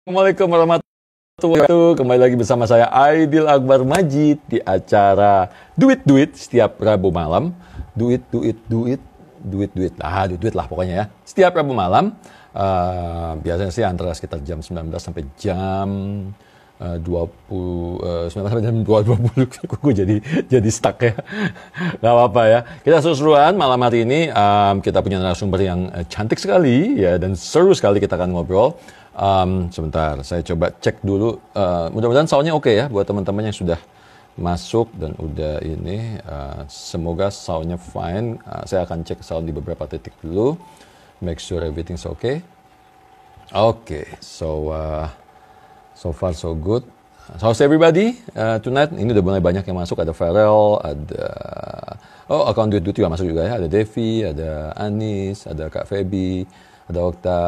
Assalamualaikum warahmatullahi wabarakatuh. Kembali lagi bersama saya Aidil Akbar Majid di acara Duit setiap Rabu malam. Duit lah pokoknya ya. Setiap Rabu malam, biasanya sih antara sekitar jam 19 sampai jam 19 sampai jam 20. Gue jadi stuck ya. Gak apa-apa ya. Kita seru-seruan malam hari ini. Kita punya narasumber yang cantik sekali ya, dan seru sekali kita akan ngobrol. Sebentar, saya coba cek dulu. Mudah-mudahan soundnya oke ya buat teman-teman yang sudah masuk dan udah ini. Semoga soundnya fine. Saya akan cek sound di beberapa titik dulu. Make sure everything's okay. So far so good. How's everybody tonight? Ini udah mulai banyak yang masuk. Ada Farel, ada akun Duit juga masuk juga ya. Ada Devi, ada Anis, ada Kak Feby, ada Okta,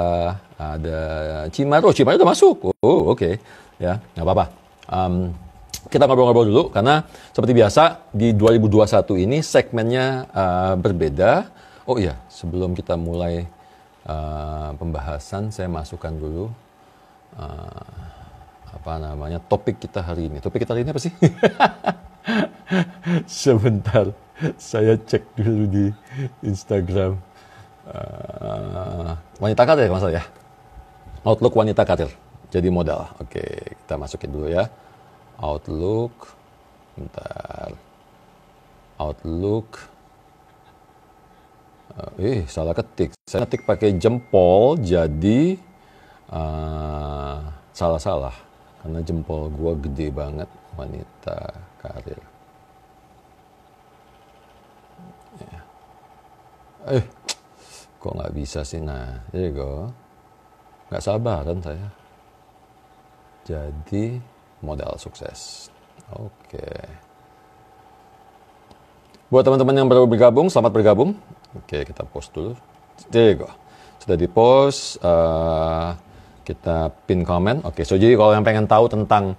ada Cimar. Cimar udah masuk. Oke. Ya, nggak apa-apa. Kita ngobrol-ngobrol dulu, karena seperti biasa di 2021 ini segmennya berbeda. Oh iya, sebelum kita mulai pembahasan, saya masukkan dulu topik kita hari ini. Topik kita hari ini apa sih? Sebentar, saya cek dulu di Instagram. Wanita karir kalau ya. Outlook wanita karir jadi modal. Oke, kita masukin dulu ya. Outlook. Bentar. Outlook. Salah ketik. Saya ketik pakai jempol, jadi salah. Karena jempol gua gede banget. Wanita karir. Kok nggak bisa sih? Nah, there you go. Nggak sabaran saya. Jadi modal sukses. Oke. Buat teman-teman yang baru bergabung, selamat bergabung. Oke, kita post dulu. There you go. Sudah di post. Kita pin comment. Oke, jadi kalau yang pengen tahu tentang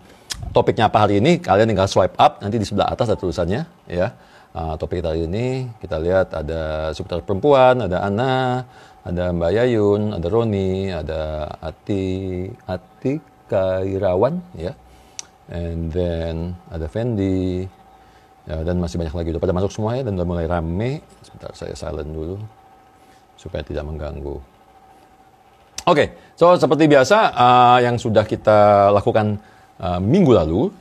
topiknya apa hari ini, kalian tinggal swipe up. Nanti di sebelah atas ada tulisannya, ya. Topik kita hari ini, kita lihat ada seputar perempuan, ada Ana, ada Mbak Yayun, ada Roni, ada Ati Kairawan, ya. And then ada Fendi, ya, dan masih banyak lagi. Udah pada masuk semua ya, dan udah mulai rame. Sebentar, saya silent dulu supaya tidak mengganggu. Oke, so seperti biasa yang sudah kita lakukan minggu lalu,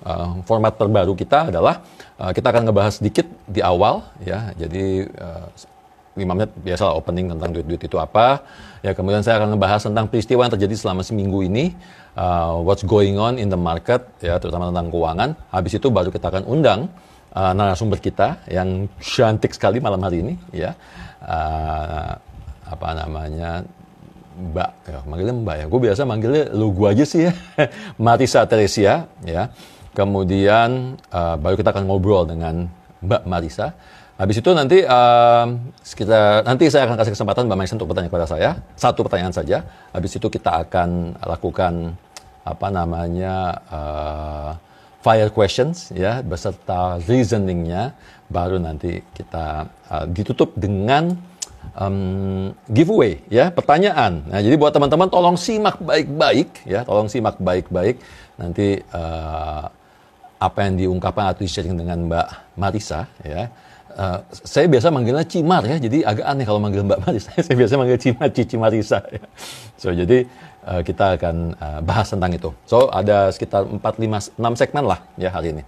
format terbaru kita adalah kita akan ngebahas sedikit di awal ya. Jadi 5 menit biasalah opening tentang duit itu apa. Ya, kemudian saya akan ngebahas tentang peristiwa yang terjadi selama seminggu ini, what's going on in the market ya, terutama tentang keuangan. Habis itu baru kita akan undang narasumber kita yang cantik sekali malam hari ini ya. Mbak, ya, manggilnya Mbak ya. Gue biasa manggilnya lu gua aja sih ya. Marisa Teresia ya. Kemudian baru kita akan ngobrol dengan Mbak Marisa. Habis itu nanti nanti saya akan kasih kesempatan Mbak Marisa untuk bertanya kepada saya. Satu pertanyaan saja. Habis itu kita akan lakukan fire questions ya, beserta reasoningnya. Baru nanti kita ditutup dengan giveaway ya, pertanyaan. Nah, jadi buat teman-teman tolong simak baik-baik ya, nanti apa yang diungkapkan atau di-sharing dengan Mbak Marisa ya. Saya biasa manggilnya Cimar ya, jadi agak aneh kalau manggil Mbak Marisa. Saya biasa manggil Cici Marisa ya. So jadi kita akan bahas tentang itu. So ada sekitar 4, 5, 6 segmen lah ya hari ini.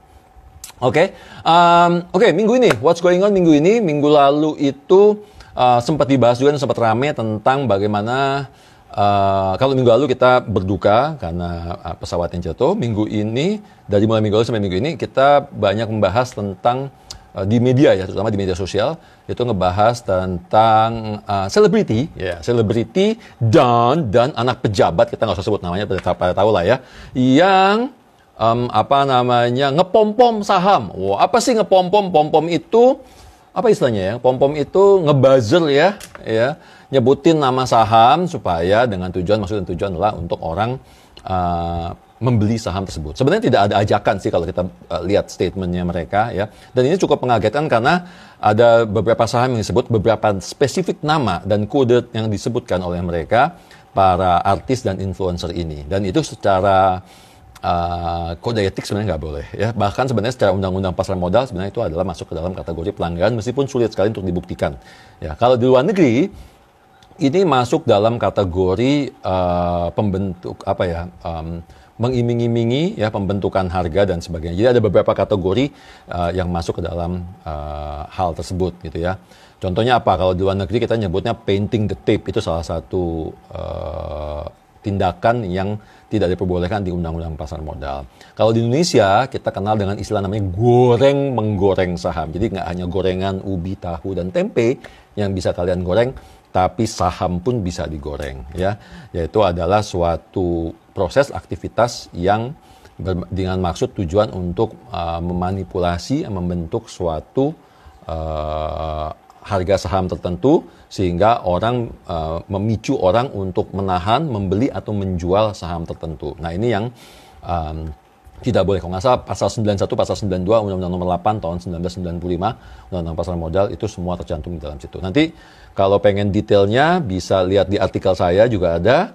Oke, minggu ini what's going on minggu ini. Minggu lalu itu sempat dibahas juga, sempat rame tentang bagaimana kalau minggu lalu kita berduka karena pesawat yang jatuh. Minggu ini, dari mulai minggu lalu sampai minggu ini, kita banyak membahas tentang di media ya, terutama di media sosial, itu ngebahas tentang selebriti dan anak pejabat, kita nggak usah sebut namanya, pada tahu lah ya, yang ngepom-pom saham. Apa sih ngepom-pom? Pom-pom itu apa istilahnya ya? Pom-pom itu ngebuzzer ya, nyebutin nama saham supaya maksud dan tujuan adalah untuk orang membeli saham tersebut. Sebenarnya tidak ada ajakan sih kalau kita lihat statementnya mereka ya. Dan ini cukup mengagetkan karena ada beberapa saham yang disebut beberapa spesifik nama dan kode yang disebutkan oleh mereka para artis dan influencer ini. Dan itu secara kode etik sebenarnya nggak boleh ya. Bahkan sebenarnya secara undang-undang pasar modal sebenarnya itu adalah masuk ke dalam kategori pelanggaran meskipun sulit sekali untuk dibuktikan. Ya, kalau di luar negeri ini masuk dalam kategori pembentuk mengiming-imingi ya pembentukan harga dan sebagainya. Jadi ada beberapa kategori yang masuk ke dalam hal tersebut gitu ya. Contohnya apa? Kalau di luar negeri kita nyebutnya painting the tape, itu salah satu tindakan yang tidak diperbolehkan di undang-undang pasar modal. Kalau di Indonesia kita kenal dengan istilah namanya menggoreng saham. Jadi nggak hanya gorengan ubi, tahu, dan tempe yang bisa kalian goreng, tapi saham pun bisa digoreng ya. Yaitu adalah suatu proses aktivitas yang dengan maksud tujuan untuk memanipulasi, membentuk suatu harga saham tertentu sehingga orang memicu orang untuk menahan, membeli atau menjual saham tertentu. Nah ini yang tidak boleh. Kalau nggak salah pasal 91, pasal 92 Undang-Undang Nomor 8 tahun 1995 Undang-Undang Pasar Modal itu semua tercantum di dalam situ. Nanti kalau pengen detailnya bisa lihat di artikel saya juga ada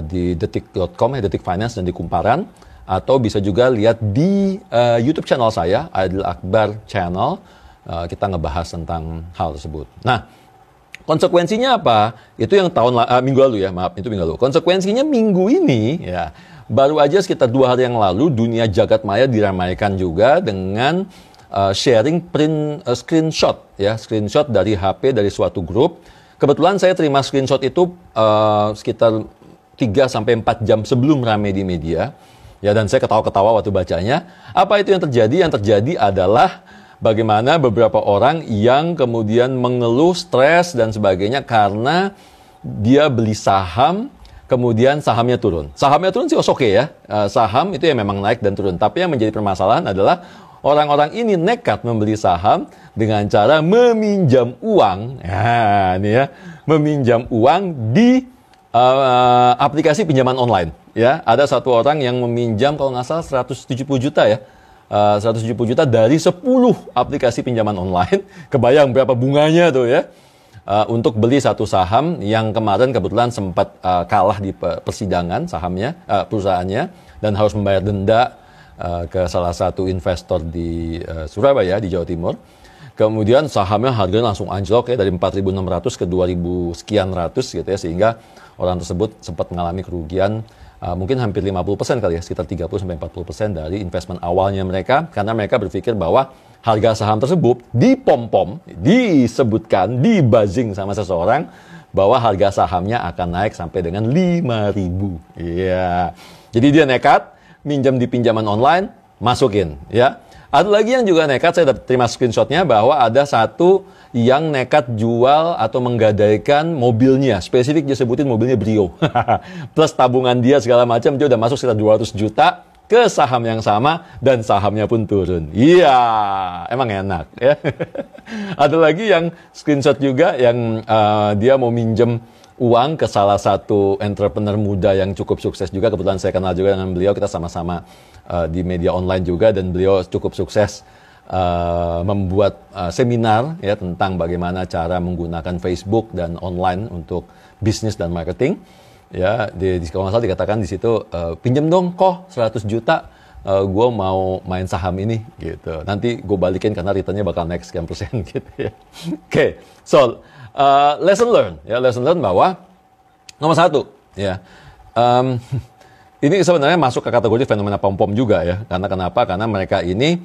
di detik.com, Detik Finance dan di Kumparan, atau bisa juga lihat di YouTube channel saya, Adil Akbar Channel. Kita ngebahas tentang hal tersebut. Nah, konsekuensinya apa? Itu yang minggu lalu ya, maaf, itu minggu lalu. Konsekuensinya minggu ini ya, baru aja sekitar 2 hari yang lalu dunia jagat maya diramaikan juga dengan sharing screenshot ya, screenshot dari HP dari suatu grup. Kebetulan saya terima screenshot itu sekitar 3-4 jam sebelum ramai di media. Ya, dan saya ketawa-ketawa waktu bacanya. Apa itu yang terjadi? Yang terjadi adalah bagaimana beberapa orang yang kemudian mengeluh stres dan sebagainya karena dia beli saham, kemudian sahamnya turun. Sahamnya turun sih oke ya. Saham itu ya memang naik dan turun. Tapi yang menjadi permasalahan adalah orang-orang ini nekat membeli saham dengan cara meminjam uang. Ya, ini ya, meminjam uang di aplikasi pinjaman online. Ya, ada satu orang yang meminjam kalau nggak salah 170 juta ya. 170 juta dari 10 aplikasi pinjaman online. Kebayang berapa bunganya tuh ya. Untuk beli satu saham yang kemarin kebetulan sempat kalah di persidangan sahamnya, perusahaannya, dan harus membayar denda ke salah satu investor di Surabaya, di Jawa Timur. Kemudian sahamnya harganya langsung anjlok ya, dari 4.600 ke 2.000 sekian ratus gitu ya, sehingga orang tersebut sempat mengalami kerugian mungkin hampir 50% kali ya, sekitar 30-40% dari investment awalnya mereka, karena mereka berpikir bahwa harga saham tersebut dipom-pom, disebutkan, di-buzzing sama seseorang bahwa harga sahamnya akan naik sampai dengan 5.000. Iya. Jadi dia nekat minjam di pinjaman online, masukin ya. Ada lagi yang juga nekat, saya terima screenshotnya, bahwa ada satu yang nekat jual atau menggadaikan mobilnya. Spesifik dia sebutin mobilnya Brio. Plus tabungan dia segala macam, dia udah masuk sekitar 200 juta ke saham yang sama dan sahamnya pun turun. Iya, emang enak ya. Ada lagi yang screenshot juga yang dia mau minjem uang ke salah satu entrepreneur muda yang cukup sukses juga. Kebetulan saya kenal juga dengan beliau, kita sama-sama di media online juga, dan beliau cukup sukses membuat seminar ya tentang bagaimana cara menggunakan Facebook dan online untuk bisnis dan marketing. Ya, kalau nggak salah dikatakan di situ, pinjam dong kok 100 juta, gue mau main saham ini gitu. Nanti gue balikin karena returnnya bakal naik sekian persen gitu ya. Oke, so lesson learn bahwa nomor satu ya. Ini sebenarnya masuk ke kategori fenomena pom-pom juga ya. Karena kenapa? Karena mereka ini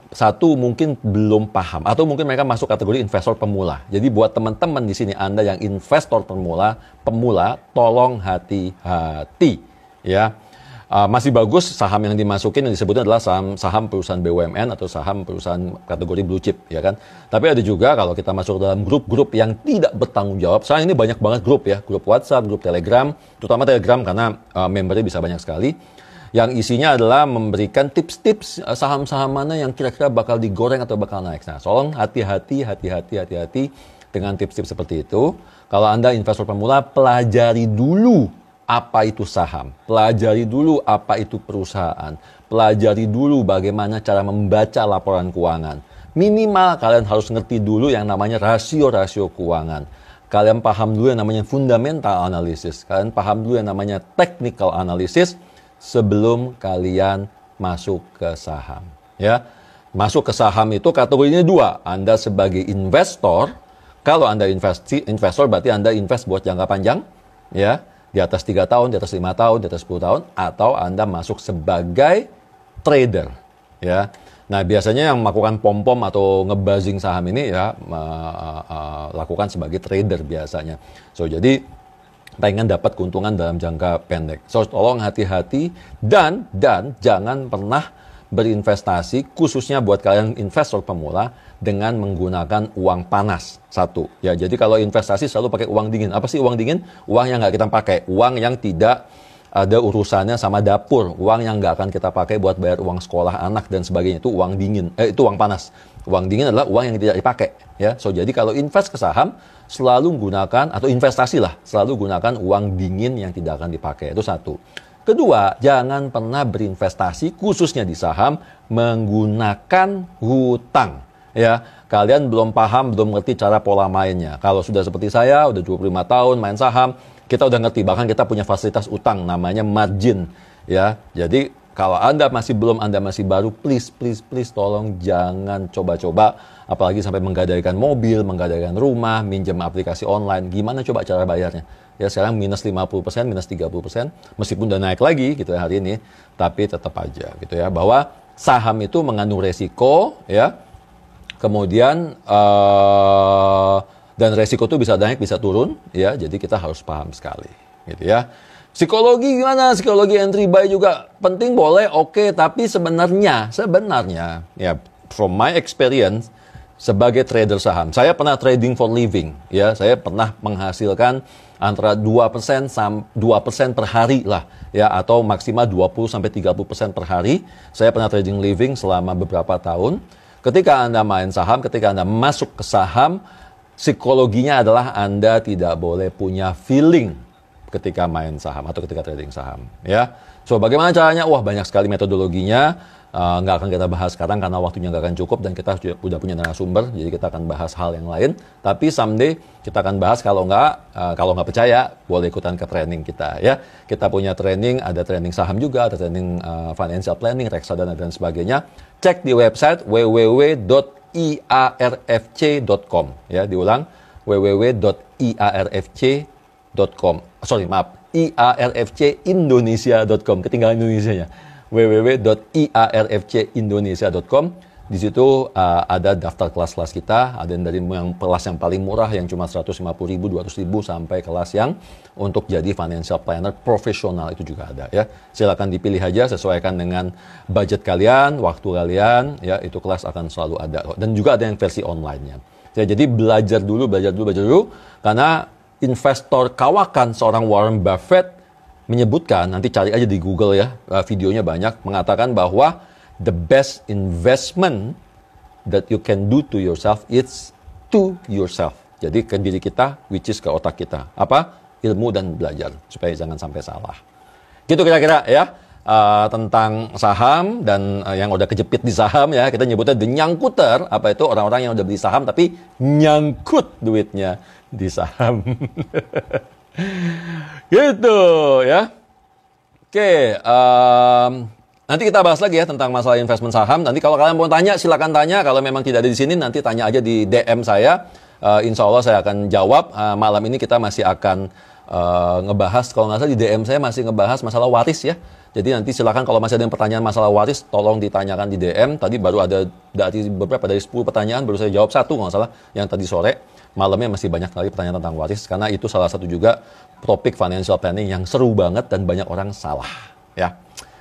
satu mungkin belum paham, atau mungkin mereka masuk kategori investor pemula. Jadi buat teman-teman di sini, Anda yang investor pemula, tolong hati-hati ya. Masih bagus saham yang dimasukin yang disebutnya adalah saham perusahaan BUMN atau saham perusahaan kategori blue chip ya kan. Tapi ada juga kalau kita masuk dalam grup-grup yang tidak bertanggung jawab. Sekarang ini banyak banget grup ya, grup WhatsApp, grup Telegram, terutama Telegram karena membernya bisa banyak sekali. Yang isinya adalah memberikan tips-tips saham-saham mana yang kira-kira bakal digoreng atau bakal naik. Nah, tolong hati-hati dengan tips-tips seperti itu. Kalau Anda investor pemula, pelajari dulu apa itu saham, pelajari dulu apa itu perusahaan, pelajari dulu bagaimana cara membaca laporan keuangan. Minimal kalian harus ngerti dulu yang namanya rasio-rasio keuangan. kalian paham dulu yang namanya fundamental analysis, kalian paham dulu yang namanya technical analysis sebelum kalian masuk ke saham. Ya, masuk ke saham itu kategorinya dua. Anda sebagai investor, kalau Anda investor berarti Anda invest buat jangka panjang, ya, di atas 3 tahun, di atas 5 tahun, di atas 10 tahun, atau Anda masuk sebagai trader, ya. Nah, biasanya yang melakukan pom-pom atau ngebazing saham ini ya lakukan sebagai trader biasanya. So, jadi pengen dapat keuntungan dalam jangka pendek. So, tolong hati-hati dan jangan pernah berinvestasi khususnya buat kalian investor pemula dengan menggunakan uang panas. Satu, ya. Jadi kalau investasi selalu pakai uang dingin. Apa sih uang dingin? Uang yang nggak kita pakai, uang yang tidak ada urusannya sama dapur, uang yang nggak akan kita pakai buat bayar uang sekolah anak dan sebagainya, itu uang dingin, itu uang panas. Uang dingin adalah uang yang tidak dipakai, ya. So, jadi kalau invest ke saham, selalu gunakan, atau investasi lah, selalu gunakan uang dingin yang tidak akan dipakai, itu satu. Kedua, jangan pernah berinvestasi, khususnya di saham, menggunakan hutang, ya. Kalian belum paham, belum ngerti cara pola mainnya. Kalau sudah seperti saya, udah 25 tahun main saham, kita udah ngerti, bahkan kita punya fasilitas utang namanya margin, ya. Jadi kalau Anda masih belum, Anda masih baru, please tolong jangan coba-coba, apalagi sampai menggadaikan mobil, menggadaikan rumah, minjem aplikasi online. Gimana coba cara bayarnya? Ya, sekarang minus 50%, minus 30%, meskipun udah naik lagi gitu ya hari ini, tapi tetap aja gitu ya, bahwa saham itu mengandung resiko, ya. Kemudian dan resiko itu bisa naik, bisa turun, ya. Jadi kita harus paham sekali, gitu ya. Psikologi gimana? Psikologi entry buy juga penting, boleh, oke. Tapi sebenarnya, ya, from my experience sebagai trader saham, saya pernah trading for living, ya. Saya pernah menghasilkan antara 2% per hari lah, ya, atau maksimal 20-30% per hari. Saya pernah trading living selama beberapa tahun. Ketika Anda main saham, ketika Anda masuk ke saham, psikologinya adalah Anda tidak boleh punya feeling ketika main saham atau ketika trading saham, ya. So, bagaimana caranya? Wah, banyak sekali metodologinya. Nggak akan kita bahas sekarang karena waktunya nggak akan cukup dan kita sudah punya narasumber, jadi kita akan bahas hal yang lain. Tapi someday kita akan bahas, kalau nggak percaya, boleh ikutan ke training kita, ya. Kita punya training, ada training saham juga, ada training financial planning, reksadana dan sebagainya. Cek di website www.iarfc.com, ya. Diulang, www.iarfc.com. iarfcindonesia.com, ketinggalan Indonesianya. www.iarfcindonesia.com. Di situ ada daftar kelas-kelas kita, ada dari yang kelas yang paling murah yang cuma 150.000, 200.000 sampai kelas yang untuk jadi financial planner profesional, itu juga ada, ya. Silakan dipilih aja, sesuaikan dengan budget kalian, waktu kalian, ya. Itu kelas akan selalu ada, dan juga ada yang versi online-nya. Ya, jadi belajar dulu karena investor kawakan seorang Warren Buffett menyebutkan, nanti cari aja di Google, ya, videonya banyak, mengatakan bahwa the best investment that you can do to yourself is to yourself. Jadi ke diri kita, which is ke otak kita. Apa? Ilmu dan belajar, supaya jangan sampai salah. Gitu kira-kira, ya, tentang saham dan yang udah kejepit di saham, ya. Kita nyebutnya the nyangkuter. Apa itu? Orang-orang yang udah beli saham tapi nyangkut duitnya di saham. Gitu, ya. Oke, nanti kita bahas lagi, ya, tentang masalah investment saham. Nanti kalau kalian mau tanya, silakan tanya. Kalau memang tidak ada di sini, nanti tanya aja di DM saya. Insya Allah saya akan jawab. Malam ini kita masih akan ngebahas, kalau nggak salah di DM saya masih ngebahas masalah waris, ya. Jadi nanti silakan kalau masih ada yang pertanyaan masalah waris, tolong ditanyakan di DM. Tadi baru ada dari 10 pertanyaan, baru saya jawab 1 kalau nggak salah, yang tadi sore. Malamnya masih banyak kali pertanyaan tentang waris, karena itu salah satu juga topik financial planning yang seru banget dan banyak orang salah, ya.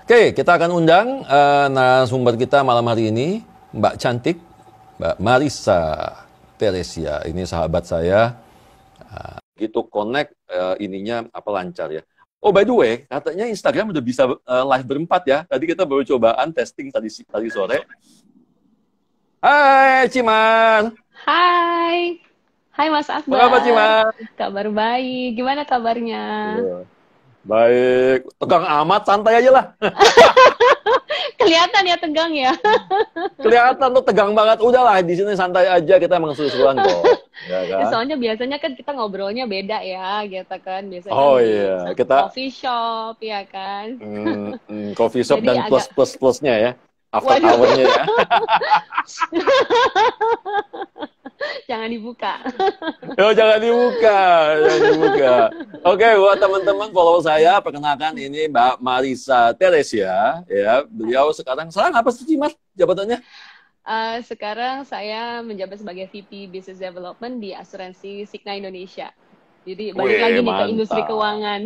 Oke, kita akan undang narasumber kita malam hari ini, Mbak Cantik, Mbak Marissa Teresia. Ini sahabat saya. Gitu connect ininya lancar, ya. Oh, by the way, katanya Instagram udah bisa live berempat, ya. Tadi kita baru cobaan testing tadi sore. Hai, Ciman. Hai. Hai Mas Akbar. Apa kabar, Ciman? Kabar baik. Gimana kabarnya? Baik. Tegang amat, santai aja lah. Kelihatan ya tegang ya. Kelihatan tuh tegang banget. Udahlah di sini santai aja, kita emang seru-seruan kok. Ya Ya, kan? soalnya biasanya kan kita ngobrolnya beda ya, gitu kan. Biasanya kan Oh di iya, kita coffee shop, ya kan. coffee shop Jadi dan agak, plus-plusnya ya. After waduh, hour-nya ya. jangan dibuka. Oh, jangan dibuka, jangan dibuka. Oke, buat teman-teman follow saya, perkenalkan ini Mbak Marisa Teresia, ya. Beliau sekarang apa sih Mas jabatannya? Sekarang saya menjabat sebagai VP Business Development di asuransi Cigna Indonesia. Jadi balik lagi Wih, nih ke industri mantap. keuangan.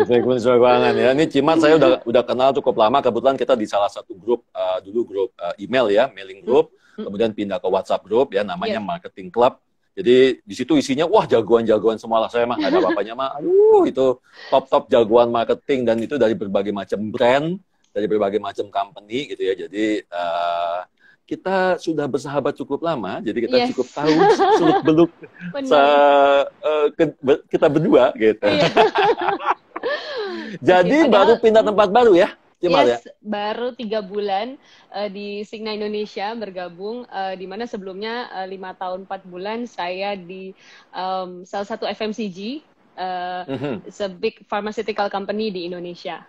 Bisa keuangan ya. Ini Cimat saya udah kenal cukup lama. Kebetulan kita di salah satu grup dulu grup email ya, mailing group. Kemudian pindah ke WhatsApp group ya, namanya Yes. Marketing Club. Jadi di situ isinya wah jagoan-jagoan semua lah. Saya mah nggak ada apa-apanya mah. Aduh, itu top-top jagoan marketing dan itu dari berbagai macam brand, dari berbagai macam company gitu ya. Jadi kita sudah bersahabat cukup lama, jadi kita Yes. cukup tahu seluk-beluk Benar. kita berdua gitu. Iya. Jadi Oke, baru padahal pindah tempat baru ya, Cimal ya? yes, baru 3 bulan di Cigna Indonesia bergabung, di mana sebelumnya 5 tahun 4 bulan saya di salah satu FMCG, Mhm. it's a big pharmaceutical company di Indonesia.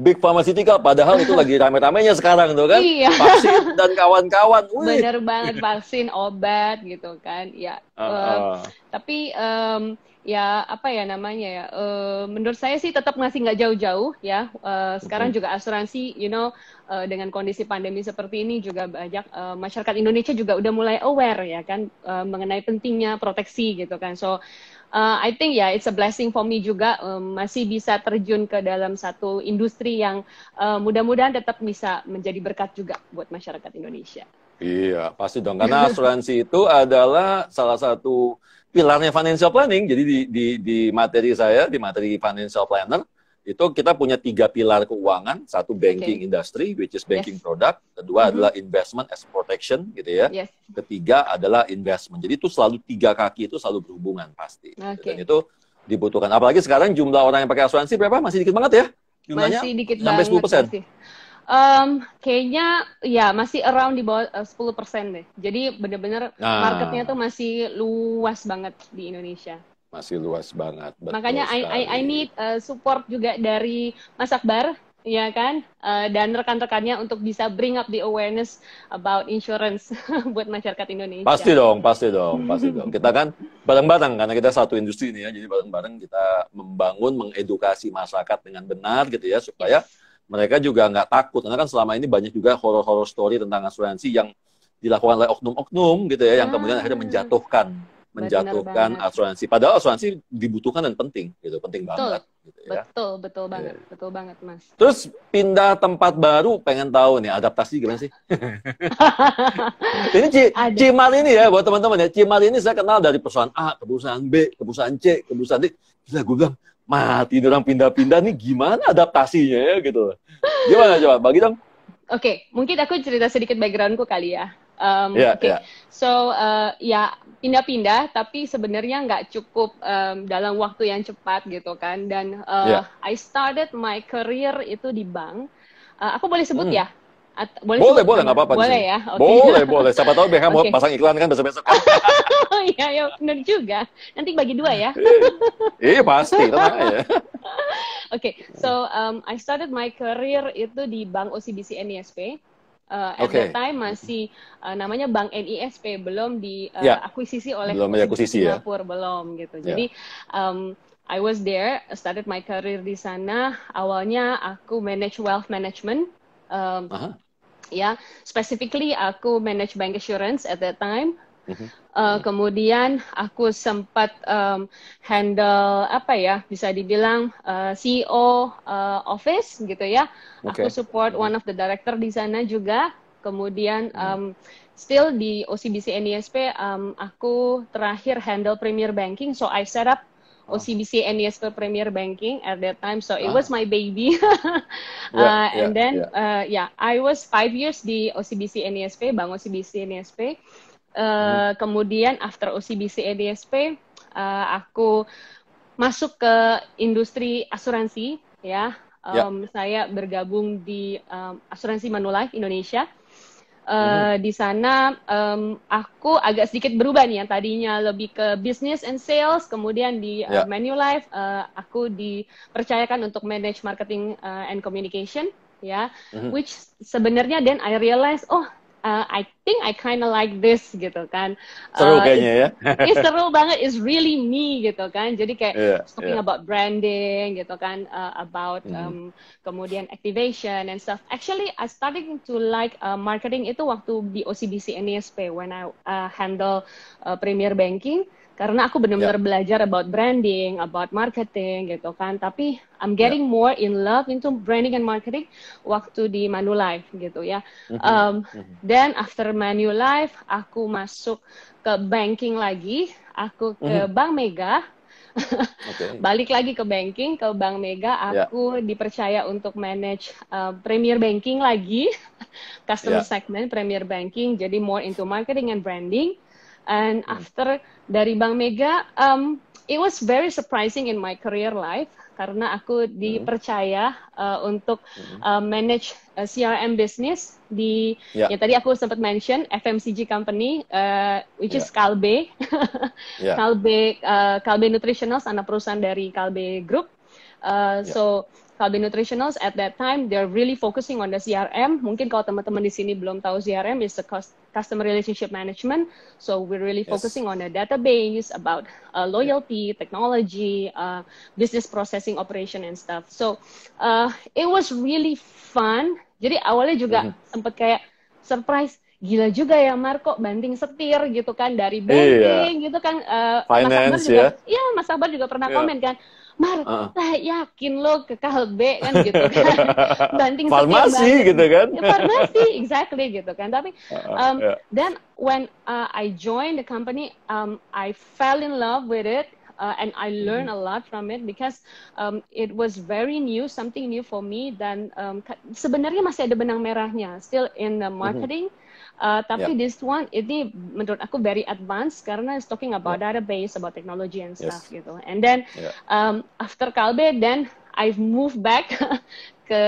Big pharmaceutical, padahal itu lagi rame-ramenya sekarang tuh kan, Iya, vaksin dan kawan-kawan. Wih. bener banget, vaksin, obat gitu kan. Ya, Uh-uh. tapi ya apa ya namanya ya? Menurut saya sih tetap masih nggak jauh-jauh ya. Sekarang Mhm. juga asuransi, dengan kondisi pandemi seperti ini juga banyak masyarakat Indonesia juga udah mulai aware ya kan, mengenai pentingnya proteksi gitu kan. So I think ya it's a blessing for me juga, masih bisa terjun ke dalam satu industri yang mudah-mudahan tetap bisa menjadi berkat juga buat masyarakat Indonesia. Iya, pasti dong. Karena asuransi itu adalah salah satu pilarnya financial planning. Jadi di materi saya, di materi financial planner, itu kita punya 3 pilar keuangan. Satu banking Oke. industry, which is banking Yes. product. Kedua Mhm. adalah investment as protection, gitu ya. Yes. Ketiga adalah investment. Jadi itu selalu 3 kaki itu selalu berhubungan pasti. Gitu. Dan Oke. itu dibutuhkan. Apalagi sekarang jumlah orang yang pakai asuransi berapa? Masih dikit banget ya? Jumlahnya Masih dikit sampai banget 10%. masih. Kayaknya ya masih around di bawah 10% deh. Jadi bener-bener marketnya tuh Nah, masih luas banget di Indonesia. masih luas banget. Betul Makanya I sekali. need support juga dari Mas Akbar, ya kan, dan rekan-rekannya untuk bisa bring up the awareness about insurance buat masyarakat Pasti Indonesia. dong, pasti dong, pasti dong. Kita kan bareng-bareng karena kita satu industri ini ya, jadi bareng-bareng kita membangun, mengedukasi masyarakat dengan benar gitu ya, supaya Yes, mereka juga nggak takut. Karena kan selama ini banyak juga horor-horor story tentang asuransi yang dilakukan oleh oknum-oknum gitu ya, yang kemudian akhirnya ah, benar menjatuhkan banget. asuransi. Padahal asuransi dibutuhkan dan penting gitu, penting Betul, banget gitu ya. Iya. betul banget, Mas. Terus pindah tempat baru, pengen tahu nih adaptasi gimana sih? Ini Ada. Cimal ini ya, buat teman-teman ya. Cimal ini saya kenal dari perusahaan A, ke perusahaan B, ke perusahaan C, ke perusahaan D. Gila, gue bilang, mati ini orang pindah-pindah nih gimana adaptasinya ya gitu. Gimana coba, bagi dong. Oke, mungkin aku cerita sedikit backgroundku kali ya. Ya, Oke, ya. so ya pindah-pindah, tapi sebenarnya nggak cukup dalam waktu yang cepat gitu kan. Dan Ya. I started my career itu di bank. Aku boleh sebut Hmm. ya? Boleh Boleh, sebut boleh, nama? nggak apa-apa di Boleh sini. ya? Oke. Boleh. Siapa tahu BH mau Oke. pasang iklan kan besok-besok kan. Oh iya, ya benar juga. Nanti bagi 2 ya. Iya, pasti, tenang aja. Oke, so I started my career itu di Bank OCBC NISP. At Oke. that time masih namanya Bank NISP, belum Ya, diakuisisi oleh belum OCBC diakuisisi ya. Singapura, belum gitu. Ya. Jadi I was there, started my career di sana. Awalnya aku manage wealth management. Aha. Ya, specifically aku manage bank assurance at that time. Mhm. Kemudian aku sempat handle apa ya, bisa dibilang CEO office gitu ya. Aku Oke. support one of the director di sana juga. Kemudian still di OCBC NISP, aku terakhir handle Premier Banking. So I set up Oh. OCBC NISP Premier Banking at that time. So it Ah. was my baby. Ya, And then ya. I was 5 years di OCBC NISP, Bank OCBC NISP. Kemudian after OCBC NISP, aku masuk ke industri asuransi ya. Ya. saya bergabung di asuransi Manulife Indonesia. Di sana aku agak sedikit berubah nih, yang tadinya lebih ke business and sales, kemudian di Ya. Manulife aku dipercayakan untuk manage marketing and communication, ya, which sebenarnya then I realize, I think I kind of like this gitu kan. Seru kayaknya ya. It's seru banget, it's really me gitu kan. Jadi kayak Iya, talking iya. about branding gitu kan, about kemudian activation and stuff. Actually, I starting to like marketing itu waktu di OCBC NESP when I handle Premier Banking. Karena aku Ya. benar-benar belajar about branding, about marketing gitu kan. Tapi I'm Ya. getting more in love into branding and marketing waktu di Manulife gitu ya. Then after Manulife, aku masuk ke banking lagi. Aku ke Bank Mega. Oke. Balik lagi ke banking, ke Bank Mega. Ya. Aku dipercaya untuk manage Premier Banking lagi. Customer Ya. segment Premier Banking. Jadi more into marketing and branding. And after dari Bank Mega, it was very surprising in my career life karena aku dipercaya untuk manage CRM business di Ya. ya tadi aku sempat mention FMCG company, which is Ya. Kalbe. Ya. Kalbe Nutritionals, anak perusahaan dari Kalbe Group. So Kalbe Nutritionals at that time they're really focusing on the CRM. Mungkin kalau teman-teman di sini belum tahu, CRM is the customer relationship management. So we're really focusing on a database about loyalty, technology, business processing operation and stuff. So it was really fun. Jadi awalnya juga sempat kayak surprise, gila juga ya Marco, banting setir gitu kan dari banking gitu kan. Mas Akbar Finance juga, ya. Mas Akbar juga pernah Ya. komen kan, Mar, yakin lo ke Kalbe kan gitu kan, banting setir Farmasi banget. gitu kan. Ya, farmasi, exactly gitu kan. Tapi Ya. then when I joined the company, I fell in love with it. And I learned a lot from it because it was very new, something new for me. Dan sebenarnya masih ada benang merahnya, still in the marketing. Tapi this one ini menurut aku very advanced karena it's talking about database, about technology and stuff gitu. And then after Kalbe, then I've moved back ke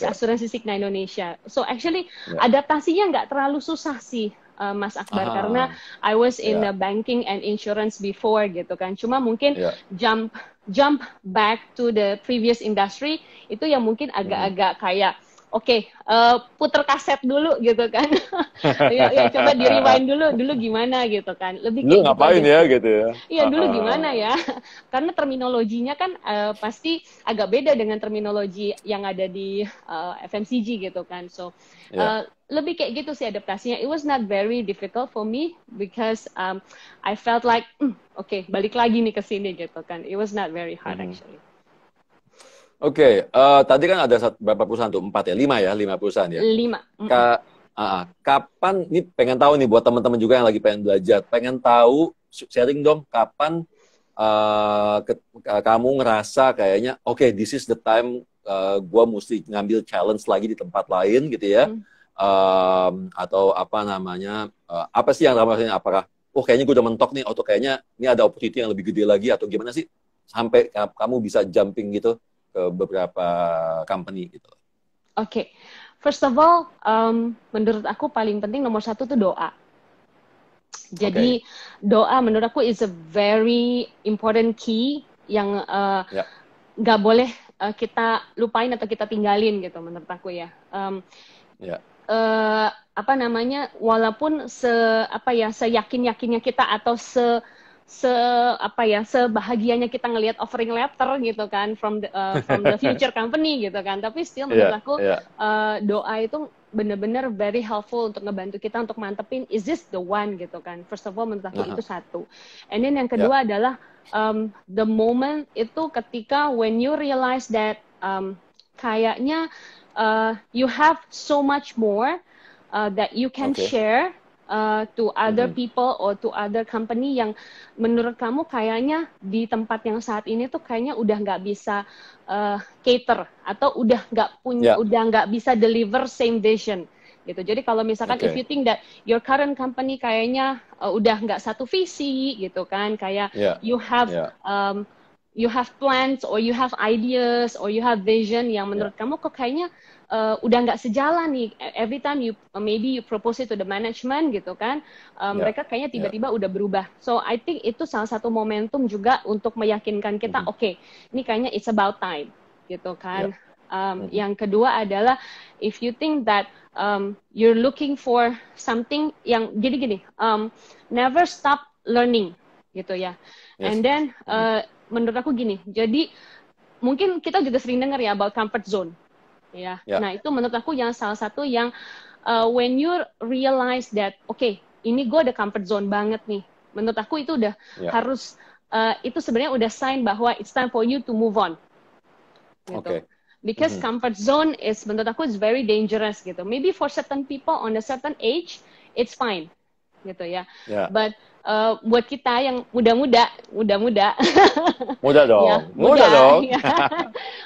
asuransi Cigna Indonesia. So actually adaptasinya nggak terlalu susah sih, Mas Akbar, karena I was in the banking and insurance before gitu kan. Cuma mungkin jump back to the previous industry itu yang mungkin agak-agak kayak puter kaset dulu gitu kan. ya coba di rewind dulu gimana gitu kan. Lebih kayak dulu ngapain gitu ya aja. gitu ya. Iya, dulu gimana ya? Karena terminologinya kan pasti agak beda dengan terminologi yang ada di FMCG gitu kan. So lebih kayak gitu sih adaptasinya. It was not very difficult for me because I felt like balik lagi nih ke sini gitu kan. It was not very hard actually. Oke, tadi kan ada berapa perusahaan tuh? 4 ya? 5 perusahaan ya? 5. Kapan, ini pengen tahu nih buat teman-teman juga yang lagi pengen belajar, pengen tahu, sharing dong, kapan kamu ngerasa kayaknya, this is the time gue mesti ngambil challenge lagi di tempat lain gitu ya, atau apa namanya, apa sih yang kamu rasain, apakah, kayaknya gue udah mentok nih, atau kayaknya ini ada opportunity yang lebih gede lagi, atau gimana sih, sampai kamu bisa jumping gitu, ke beberapa company gitu. Oke. First of all, menurut aku paling penting nomor 1 tuh doa. Jadi doa menurut aku is a very important key yang nggak boleh kita lupain atau kita tinggalin gitu menurut aku ya. Walaupun seyakin-yakinnya kita atau sebahagianya kita ngelihat offering letter gitu kan from the future company gitu kan, tapi still menurut aku doa itu benar-benar very helpful untuk ngebantu kita untuk mantepin is this the one gitu kan. First of all menurut aku itu satu, and then yang kedua adalah the moment itu ketika when you realize that kayaknya you have so much more that you can share to other people or to other company yang menurut kamu kayaknya di tempat yang saat ini tuh kayaknya udah nggak bisa cater atau udah nggak bisa deliver same vision gitu. Jadi kalau misalkan if you think that your current company kayaknya udah nggak satu visi gitu kan, kayak you have you have plans or you have ideas or you have vision yang menurut kamu kok kayaknya udah nggak sejalan nih. Every time you maybe you propose it to the management gitu kan, mereka kayaknya tiba-tiba udah berubah. So I think itu salah satu momentum juga untuk meyakinkan kita, oke, ini kayaknya it's about time gitu kan. Yang kedua adalah if you think that you're looking for something yang gini-gini, never stop learning gitu ya. And then menurut aku gini, jadi mungkin kita juga sering dengar ya about comfort zone. Ya, nah itu menurut aku yang salah satu yang when you realize that, okay, ini gue ada comfort zone banget nih. Menurut aku itu udah harus itu sebenarnya udah sign bahwa it's time for you to move on. Gitu. Because comfort zone is menurut aku is very dangerous gitu. Maybe for certain people on a certain age it's fine gitu ya. But buat kita yang muda-muda muda dong, ya, muda dong. Ya.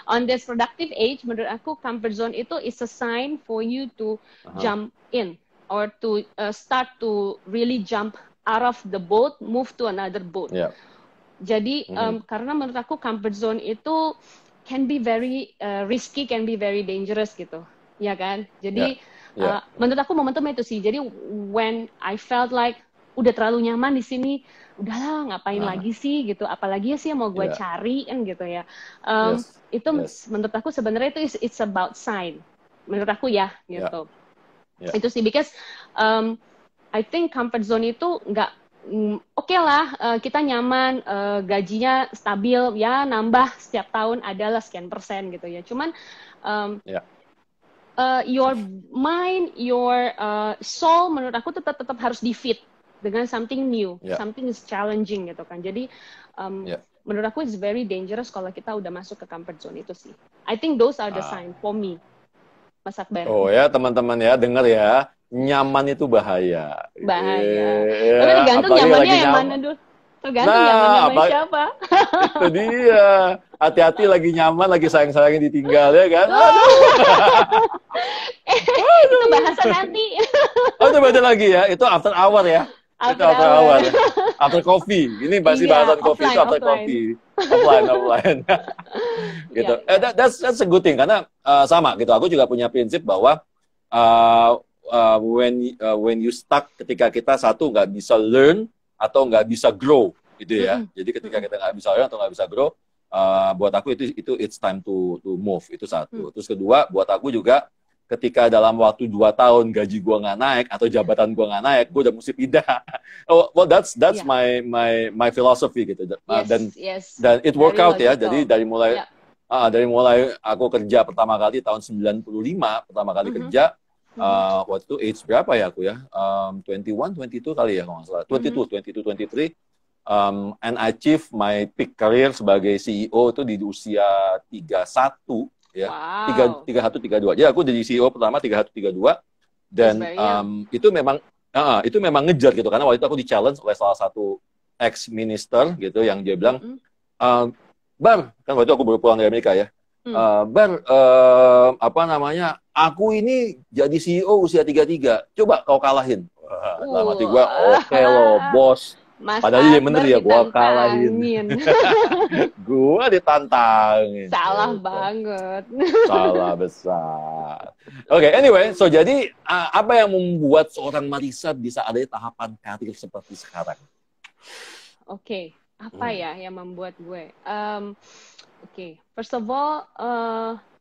On this productive age, menurut aku comfort zone itu is a sign for you to jump in or to start to really jump out of the boat, move to another boat. Jadi karena menurut aku comfort zone itu can be very risky, can be very dangerous gitu, ya kan? Jadi menurut aku momentum itu sih. Jadi when I felt like udah terlalu nyaman di sini, udahlah ngapain lagi sih gitu, apalagi sih yang mau gue cari kan gitu ya. Itu menurut aku sebenarnya itu it's about sign, menurut aku ya gitu. Itu sih because I think comfort zone itu nggak oke lah, kita nyaman, gajinya stabil ya, nambah setiap tahun adalah sekian persen gitu ya. Cuman your mind, your soul menurut aku tetap harus di-feed dengan something new, something is challenging gitu kan. Jadi menurut aku it's very dangerous kalau kita udah masuk ke comfort zone itu sih. I think those are the sign for me, Mas Akbar. Oh ya teman-teman ya, dengar ya, nyaman itu bahaya. Tapi tergantung nyamannya yang mana dulu. Tergantung nyaman siapa. Itu dia. Hati-hati lagi nyaman, lagi sayang-sayangin ditinggal ya kan. Itu bahasa nanti. Oh itu beda lagi ya, itu after hour ya. After hour. After coffee. Ini masih bahasan coffee itu after coffee. Offline. Gitu. That's a good thing karena sama gitu. Aku juga punya prinsip bahwa when you stuck, ketika kita satu nggak bisa learn atau nggak bisa grow gitu ya. Jadi ketika kita nggak bisa learn atau nggak bisa grow, buat aku itu it's time to move, itu satu. Terus kedua, buat aku juga ketika dalam waktu 2 tahun gaji gua nggak naik atau jabatan gua nggak naik, gua udah mesti pindah. Well, that's my philosophy gitu. Dan it work out ya. Jadi dari mulai aku kerja pertama kali tahun 95, pertama kali kerja. Waktu itu age berapa ya aku ya? 21, 22 kali ya kalau nggak salah. 22, 23. And I achieve my peak career sebagai CEO itu di usia 31 ya. Wow. 31, 32. Jadi aku jadi CEO pertama 31, 32 dan itu memang ngejar gitu karena waktu itu aku di-challenge oleh salah satu ex-minister gitu yang dia bilang, Bar, kan waktu itu aku baru pulang dari Amerika ya. Bar, aku ini jadi CEO usia 33, coba kau kalahin. Dalam hati gue, oke lo bos. Padahal dia bener ya, gue kalahin. Gue ditantangin. Salah banget. Salah besar. Oke, anyway, so jadi apa yang membuat seorang Marissa bisa ada di tahapan karir seperti sekarang? Oke, apa ya yang membuat gue? Oke, first of all,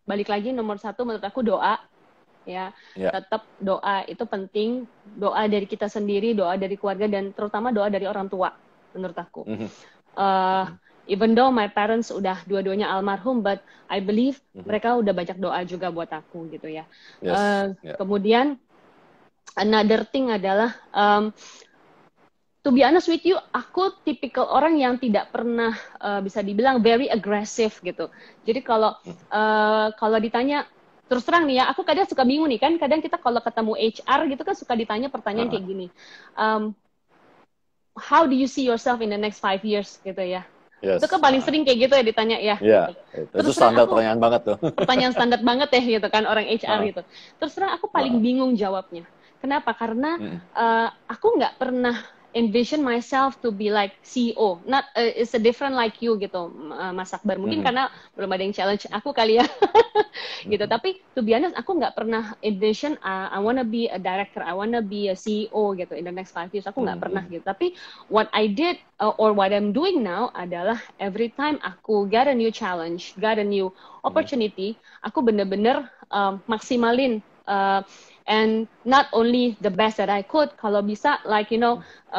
balik lagi nomor 1 menurut aku doa. Ya, tetap doa itu penting, doa dari kita sendiri, doa dari keluarga, dan terutama doa dari orang tua menurut aku. Even though my parents udah dua-duanya almarhum, but I believe mereka udah banyak doa juga buat aku gitu ya. Kemudian another thing adalah to be honest with you, aku tipikal orang yang tidak pernah bisa dibilang very aggressive gitu. Jadi kalau ditanya terus terang nih ya, aku kadang suka bingung nih kan, kadang kita kalau ketemu HR gitu kan suka ditanya pertanyaan kayak gini, how do you see yourself in the next 5 years gitu ya. Itu kan paling sering kayak gitu ya ditanya ya. Itu standar pertanyaan banget tuh. Pertanyaan standar banget ya gitu kan orang HR gitu. Terus terang aku paling bingung jawabnya. Kenapa? Karena aku nggak pernah envision myself to be like CEO. Not it's a different like you gitu, Mas Akbar. Mungkin karena belum ada yang challenge aku kali ya, gitu. Tapi to be honest, aku nggak pernah envision I wanna be a director, I wanna be a CEO gitu in the next 5 years. Aku nggak pernah gitu. Tapi what I did or what I'm doing now adalah every time aku get a new challenge, got a new opportunity, aku bener-bener maksimalin. And not only the best that I could, kalau bisa like 110%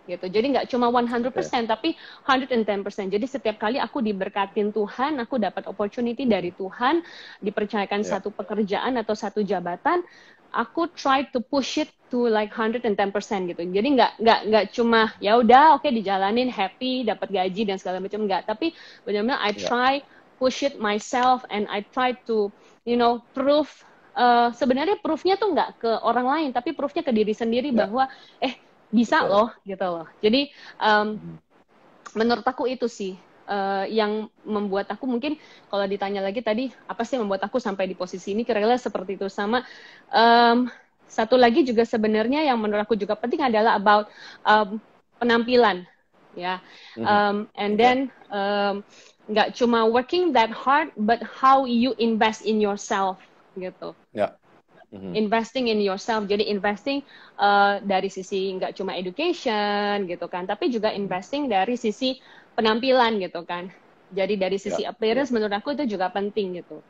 gitu. Jadi nggak cuma 100%, tapi 110%. Jadi setiap kali aku diberkatin Tuhan, aku dapat opportunity dari Tuhan, dipercayakan satu pekerjaan atau satu jabatan, aku try to push it to like 110% gitu. Jadi nggak cuma ya udah oke, dijalanin happy, dapat gaji dan segala macam, nggak. Tapi benar-benar I try push it myself and I try to proof, sebenarnya proofnya tuh nggak ke orang lain, tapi proofnya ke diri sendiri bahwa bisa loh, gitu loh. Jadi menurut aku itu sih yang membuat aku, mungkin kalau ditanya lagi tadi apa sih yang membuat aku sampai di posisi ini, kira-kira seperti itu. Sama satu lagi juga sebenarnya yang menurut aku juga penting adalah about penampilan, ya. And then nggak cuma working that hard, but how you invest in yourself, gitu. Investing in yourself, jadi investing dari sisi nggak cuma education, gitu kan, tapi juga investing dari sisi penampilan, gitu kan. Jadi dari sisi appearance, menurut aku itu juga penting, gitu.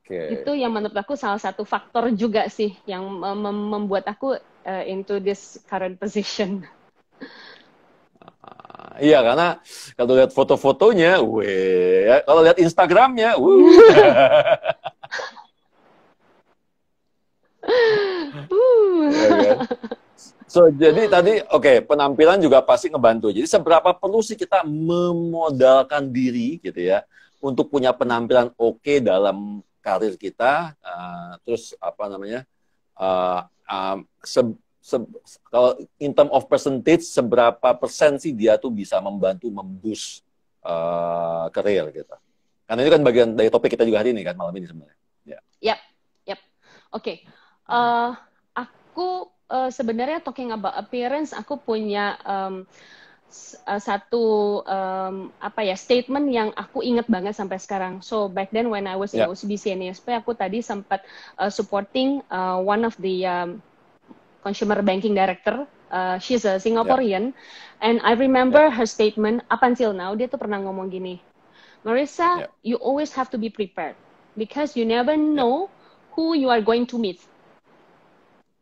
Itu yang menurut aku salah satu faktor juga sih yang membuat aku into this current position. Iya, karena kalau lihat foto-fotonya, ya. Kalau lihat Instagramnya, ya kan? So, jadi tadi, penampilan juga pasti ngebantu. Jadi seberapa perlu sih kita memodalkan diri, gitu ya, untuk punya penampilan oke dalam karir kita, terus apa namanya, kalau in term of percentage, seberapa persen sih dia tuh bisa membantu memboost karir gitu. Karena itu kan bagian dari topik kita juga hari ini kan, malam ini sebenarnya. Yap. Oke. Aku sebenarnya talking about appearance, aku punya satu statement yang aku ingat banget sampai sekarang. So back then when I was in OCBC and ESP, aku tadi sempat supporting one of the consumer banking director. She's a Singaporean, and I remember her statement up until now. Dia tuh pernah ngomong gini, Marissa, you always have to be prepared because you never know who you are going to meet.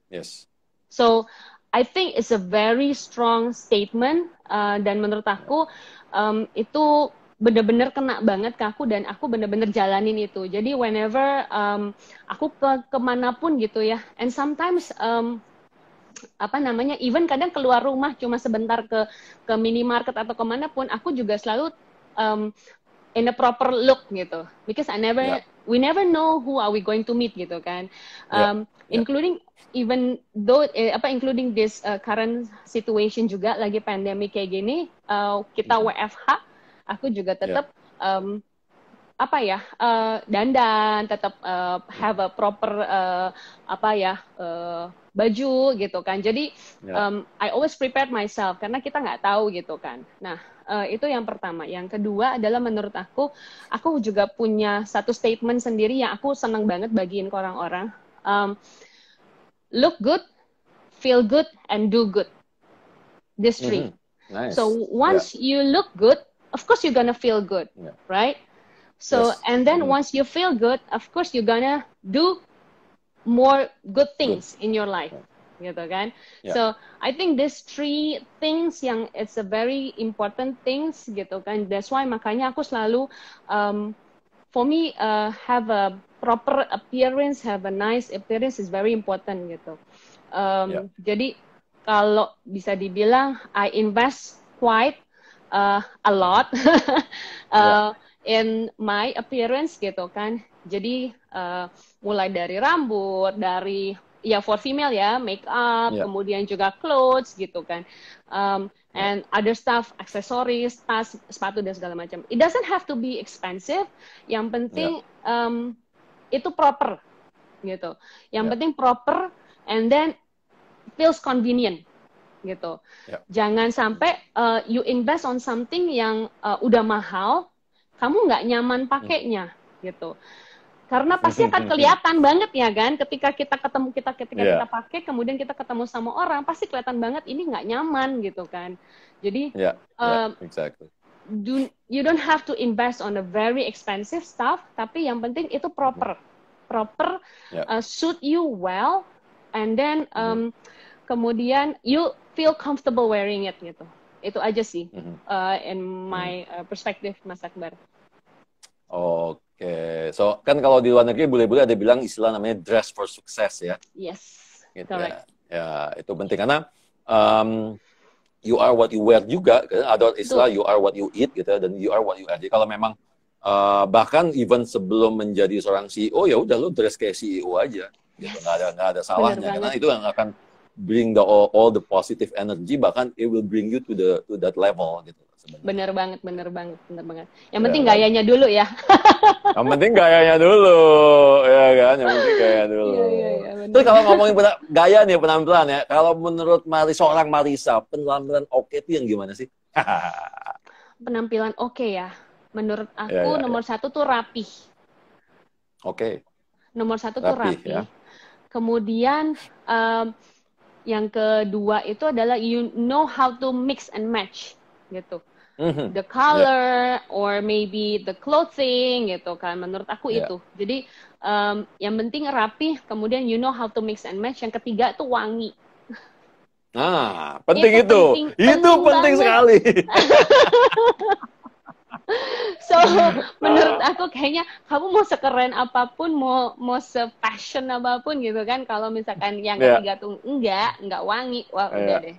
Yes. So I think it's a very strong statement, dan menurut aku itu benar-benar kena banget ke aku, dan aku benar-benar jalanin itu. Jadi whenever aku kemanapun gitu ya, and sometimes even kadang keluar rumah cuma sebentar ke minimarket atau kemanapun, aku juga selalu in a proper look gitu, because we never know who are we going to meet gitu kan, including even though including this current situation juga lagi pandemi kayak gini, kita WFH, aku juga tetap dandan, tetap have a proper baju gitu kan. Jadi I always prepared myself karena kita nggak tahu gitu kan. Nah, itu yang pertama. Yang kedua adalah menurut aku juga punya satu statement sendiri yang aku senang banget bagiin ke orang-orang. Look good, feel good, and do good. These three. Nice. So once you look good, of course you're gonna feel good, right? So and then once you feel good, of course you're gonna do more good things in your life, gitu kan? So I think these three things yang it's a very important things, gitu kan? That's why makanya aku selalu for me have a proper appearance, have a nice appearance is very important gitu. Jadi kalau bisa dibilang I invest quite a lot in my appearance gitu kan. Jadi mulai dari rambut, dari for female make up, kemudian juga clothes gitu kan, and other stuff, aksesoris, tas, sepatu dan segala macam. It doesn't have to be expensive. Yang penting itu proper gitu. Yang penting proper, and then feels convenient gitu. Ya. Jangan sampai you invest on something yang udah mahal, kamu nggak nyaman pakainya gitu. Karena pasti akan kelihatan banget ya kan, ketika kita kita pakai, kemudian kita ketemu sama orang, pasti kelihatan banget ini nggak nyaman gitu kan. Jadi exactly. You don't have to invest on a very expensive stuff, tapi yang penting itu proper, suit you well, and then kemudian you feel comfortable wearing it gitu. Itu aja sih in my perspective, Mas Akbar. Oke, so kan kalau di luar negeri boleh-boleh ada bilang istilah namanya dress for success ya. Yes, gitu correct. Ya, itu penting karena you are what you wear juga. Ada istilah you are what you eat gitu dan you are what you are. Jadi kalau memang bahkan even sebelum menjadi seorang CEO ya udah lo dress kayak CEO aja, gitu nggak ada salahnya karena itu yang akan bring all the positive energy, bahkan it will bring you to that level gitu. Bener banget. Yang penting gayanya dulu ya. Yang penting gayanya dulu, ya kan? Yang penting gaya dulu. Terus kalau ngomongin gaya nih, penampilan ya, kalau menurut seorang Marissa, penampilan oke itu yang gimana sih? Penampilan oke ya, menurut aku nomor satu tuh rapih. Oke. Nomor satu tuh rapih. Ya. Kemudian yang kedua itu adalah you know how to mix and match gitu. The color or maybe the clothing gitu kan, menurut aku itu. Jadi yang penting rapi, kemudian you know how to mix and match. Yang ketiga itu wangi. Nah, penting itu. Itu penting sekali. So menurut aku kayaknya kamu mau sekeren apapun, mau se-fashion apapun gitu kan, kalau misalkan yang ketiga tuh enggak wangi, wah udah deh.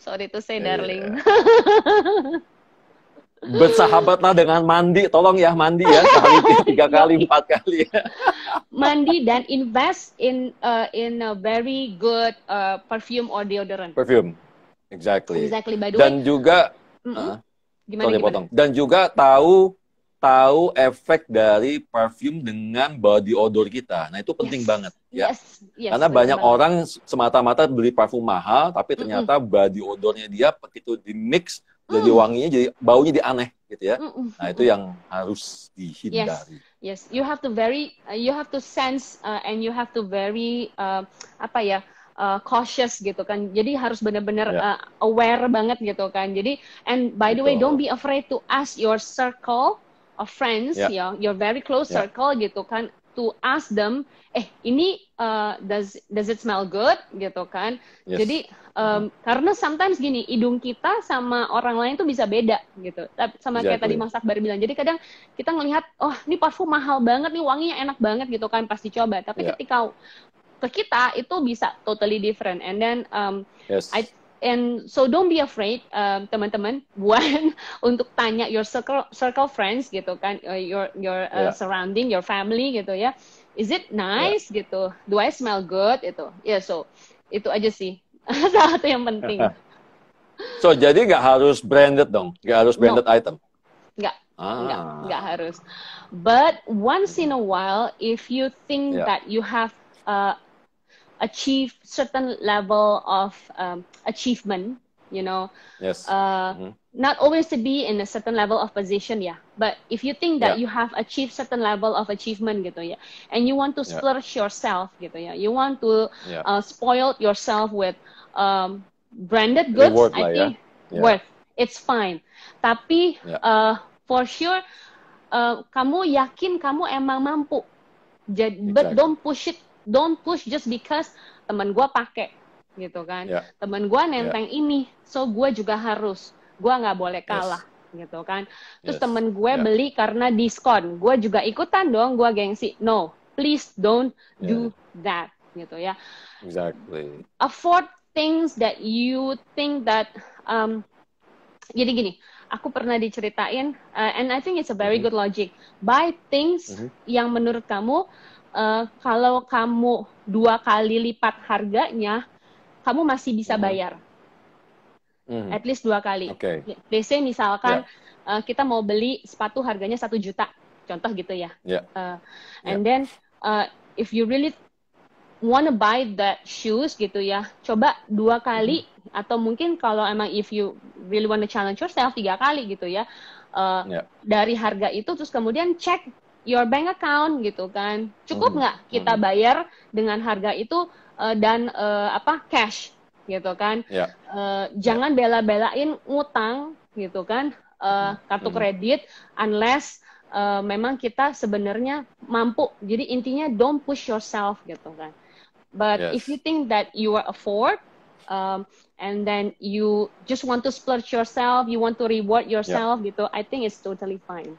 Sorry to say, darling. Bersahabatlah dengan mandi, tolong ya mandi ya, sehari 3 kali 4 kali. Mandi dan invest in a very good perfume or deodorant. Perfume, exactly. By the way. Dan juga, gimana? Dan juga tahu efek dari perfume dengan body odor kita. Nah itu penting banget ya. Karena banyak orang semata-mata beli parfum mahal, tapi ternyata body odornya dia begitu di mix. Jadi wanginya, jadi baunya dia aneh gitu ya. Nah itu yang harus dihindari. Yes. You have to sense and you have to very cautious gitu kan. Jadi harus benar-benar aware banget gitu kan. Jadi and by the way, don't be afraid to ask your circle of friends, your very close circle gitu kan, to ask them, ini does it smell good gitu kan. Jadi karena sometimes gini, hidung kita sama orang lain tuh bisa beda gitu. Sama kayak tadi Mas Akbar bilang. Jadi kadang kita ngelihat, oh ini parfum mahal banget nih, wanginya enak banget gitu kan, pasti coba. Tapi ketika ke kita itu bisa totally different. And then and so don't be afraid, teman-teman, buat untuk tanya your circle friends gitu kan, your surrounding, your family gitu ya. Is it nice gitu? Do I smell good itu? So itu aja sih. Salah satu yang penting. So jadi nggak harus branded dong, nggak harus branded item. Nggak harus. But once in a while, if you think that you have achieve certain level of achievement, you know, not always to be in a certain level of position, but if you think that you have achieved certain level of achievement gitu ya, and you want to splurge yourself gitu ya, you want to spoil yourself with branded goods, I think worth, it's fine. Tapi for sure kamu yakin kamu emang mampu, but don't push just because teman gue pakai gitu kan, teman gue nenteng ini, so gue juga harus, gue nggak boleh kalah gitu kan. Terus temen gue beli karena diskon, gue juga ikutan dong, gue gengsi. No, please don't do that gitu ya. Exactly. Afford things that you think that jadi gini, aku pernah diceritain and I think it's a very good logic. Buy things yang menurut kamu kalau kamu 2 kali lipat harganya, kamu masih bisa bayar. At least 2 kali. Let's say misalkan kita mau beli sepatu harganya 1 juta, contoh gitu ya. And then if you really wanna buy that shoes gitu ya, coba 2 kali atau mungkin kalau emang if you really wanna challenge yourself 3 kali gitu ya, dari harga itu terus kemudian cek your bank account gitu kan, cukup nggak kita bayar dengan harga itu dan cash gitu kan, jangan bela-belain ngutang gitu kan, kartu kredit unless memang kita sebenarnya mampu. Jadi intinya don't push yourself gitu kan. But if you think that you are afford, and then you just want to splurge yourself, you want to reward yourself gitu, I think it's totally fine.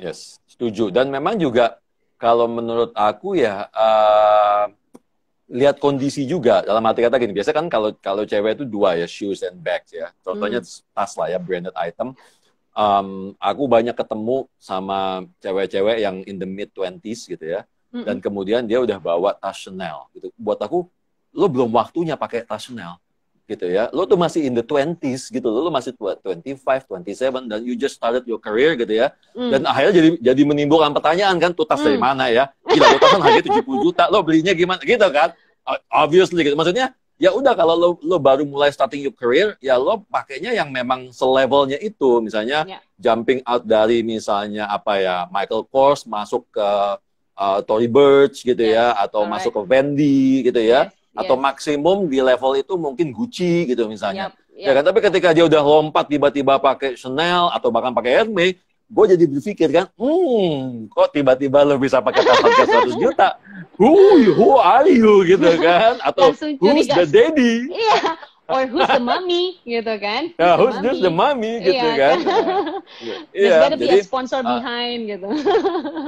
Yes, setuju. Dan memang juga kalau menurut aku ya lihat kondisi juga. Dalam arti kata gini, biasa kan kalau cewek itu 2 ya, shoes and bags ya. Contohnya tas lah ya, branded item. Aku banyak ketemu sama cewek-cewek yang in the mid-20s gitu ya. Dan kemudian dia udah bawa tas Chanel gitu. Buat aku, lo belum waktunya pakai tas Chanel gitu ya. Lo tuh masih in the 20s gitu. Lo masih 25, 27 dan you just started your career gitu ya. Dan akhirnya jadi menimbulkan pertanyaan kan, tuh tas dari mana ya? Gila, tuh tas kan harganya 70 juta. Lo belinya gimana gitu kan? Obviously gitu. Maksudnya ya udah, kalau lo baru mulai starting your career, ya lo pakainya yang memang selevelnya itu. Misalnya jumping out dari misalnya Michael Kors masuk ke Tory Burch gitu ya, atau masuk ke Fendi gitu ya, atau maksimum di level itu mungkin Gucci gitu misalnya. Ya kan, tapi ketika dia udah lompat tiba-tiba pakai Chanel atau bahkan pakai Hermes, gue jadi berpikir kan, kok tiba-tiba lo bisa pakai tas harga 100 juta? Who are you gitu kan? Atau who's the daddy? Iya. Or who's the mommy gitu kan? Who's the mommy gitu kan? There's gotta be a sponsor behind gitu.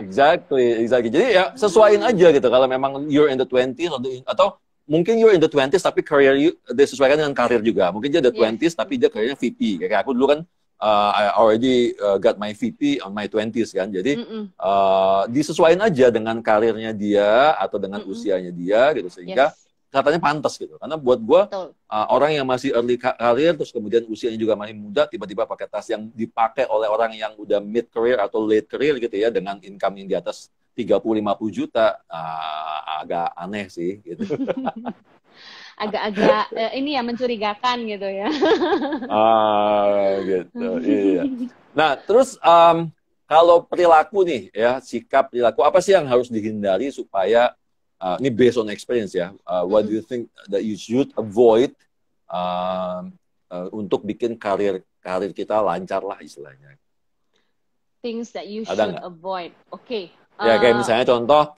Exactly. Jadi ya sesuaiin aja gitu. Kalau memang you're in the 20s atau mungkin you're in the 20s tapi career you disesuaikan dengan karir juga. Mungkin dia the 20s tapi dia karirnya VP. Kayak aku dulu kan I already got my VP on my 20s kan. Jadi disesuaikan aja dengan karirnya dia atau dengan usianya dia gitu, sehingga katanya pantas gitu. Karena buat gue orang yang masih early career terus kemudian usianya juga masih muda, tiba-tiba pakai tas yang dipakai oleh orang yang udah mid career atau late career gitu ya, dengan income yang di atas 30-50 juta, agak aneh sih gitu. Agak-agak ini ya mencurigakan gitu ya. Gitu. Iya. Nah, terus kalau perilaku nih ya, sikap perilaku apa sih yang harus dihindari supaya ini based on experience ya. What do you think that you should avoid untuk bikin karir kita lancar lah istilahnya? Things that you should avoid. Oke. Ya kayak misalnya contoh,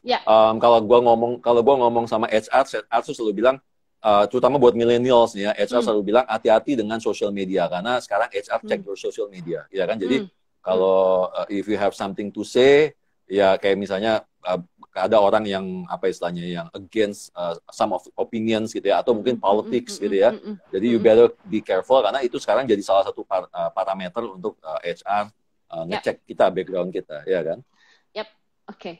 kalau gua ngomong sama HR tuh selalu bilang, terutama buat millennials nih ya, HR selalu bilang hati-hati dengan social media karena sekarang HR check your social media, ya kan? Jadi kalau if you have something to say, ya kayak misalnya ada orang yang istilahnya yang against some of opinions gitu ya, atau mungkin politics gitu ya. Jadi you better be careful karena itu sekarang jadi salah satu parameter untuk HR ngecek kita, background kita, ya kan? Oke.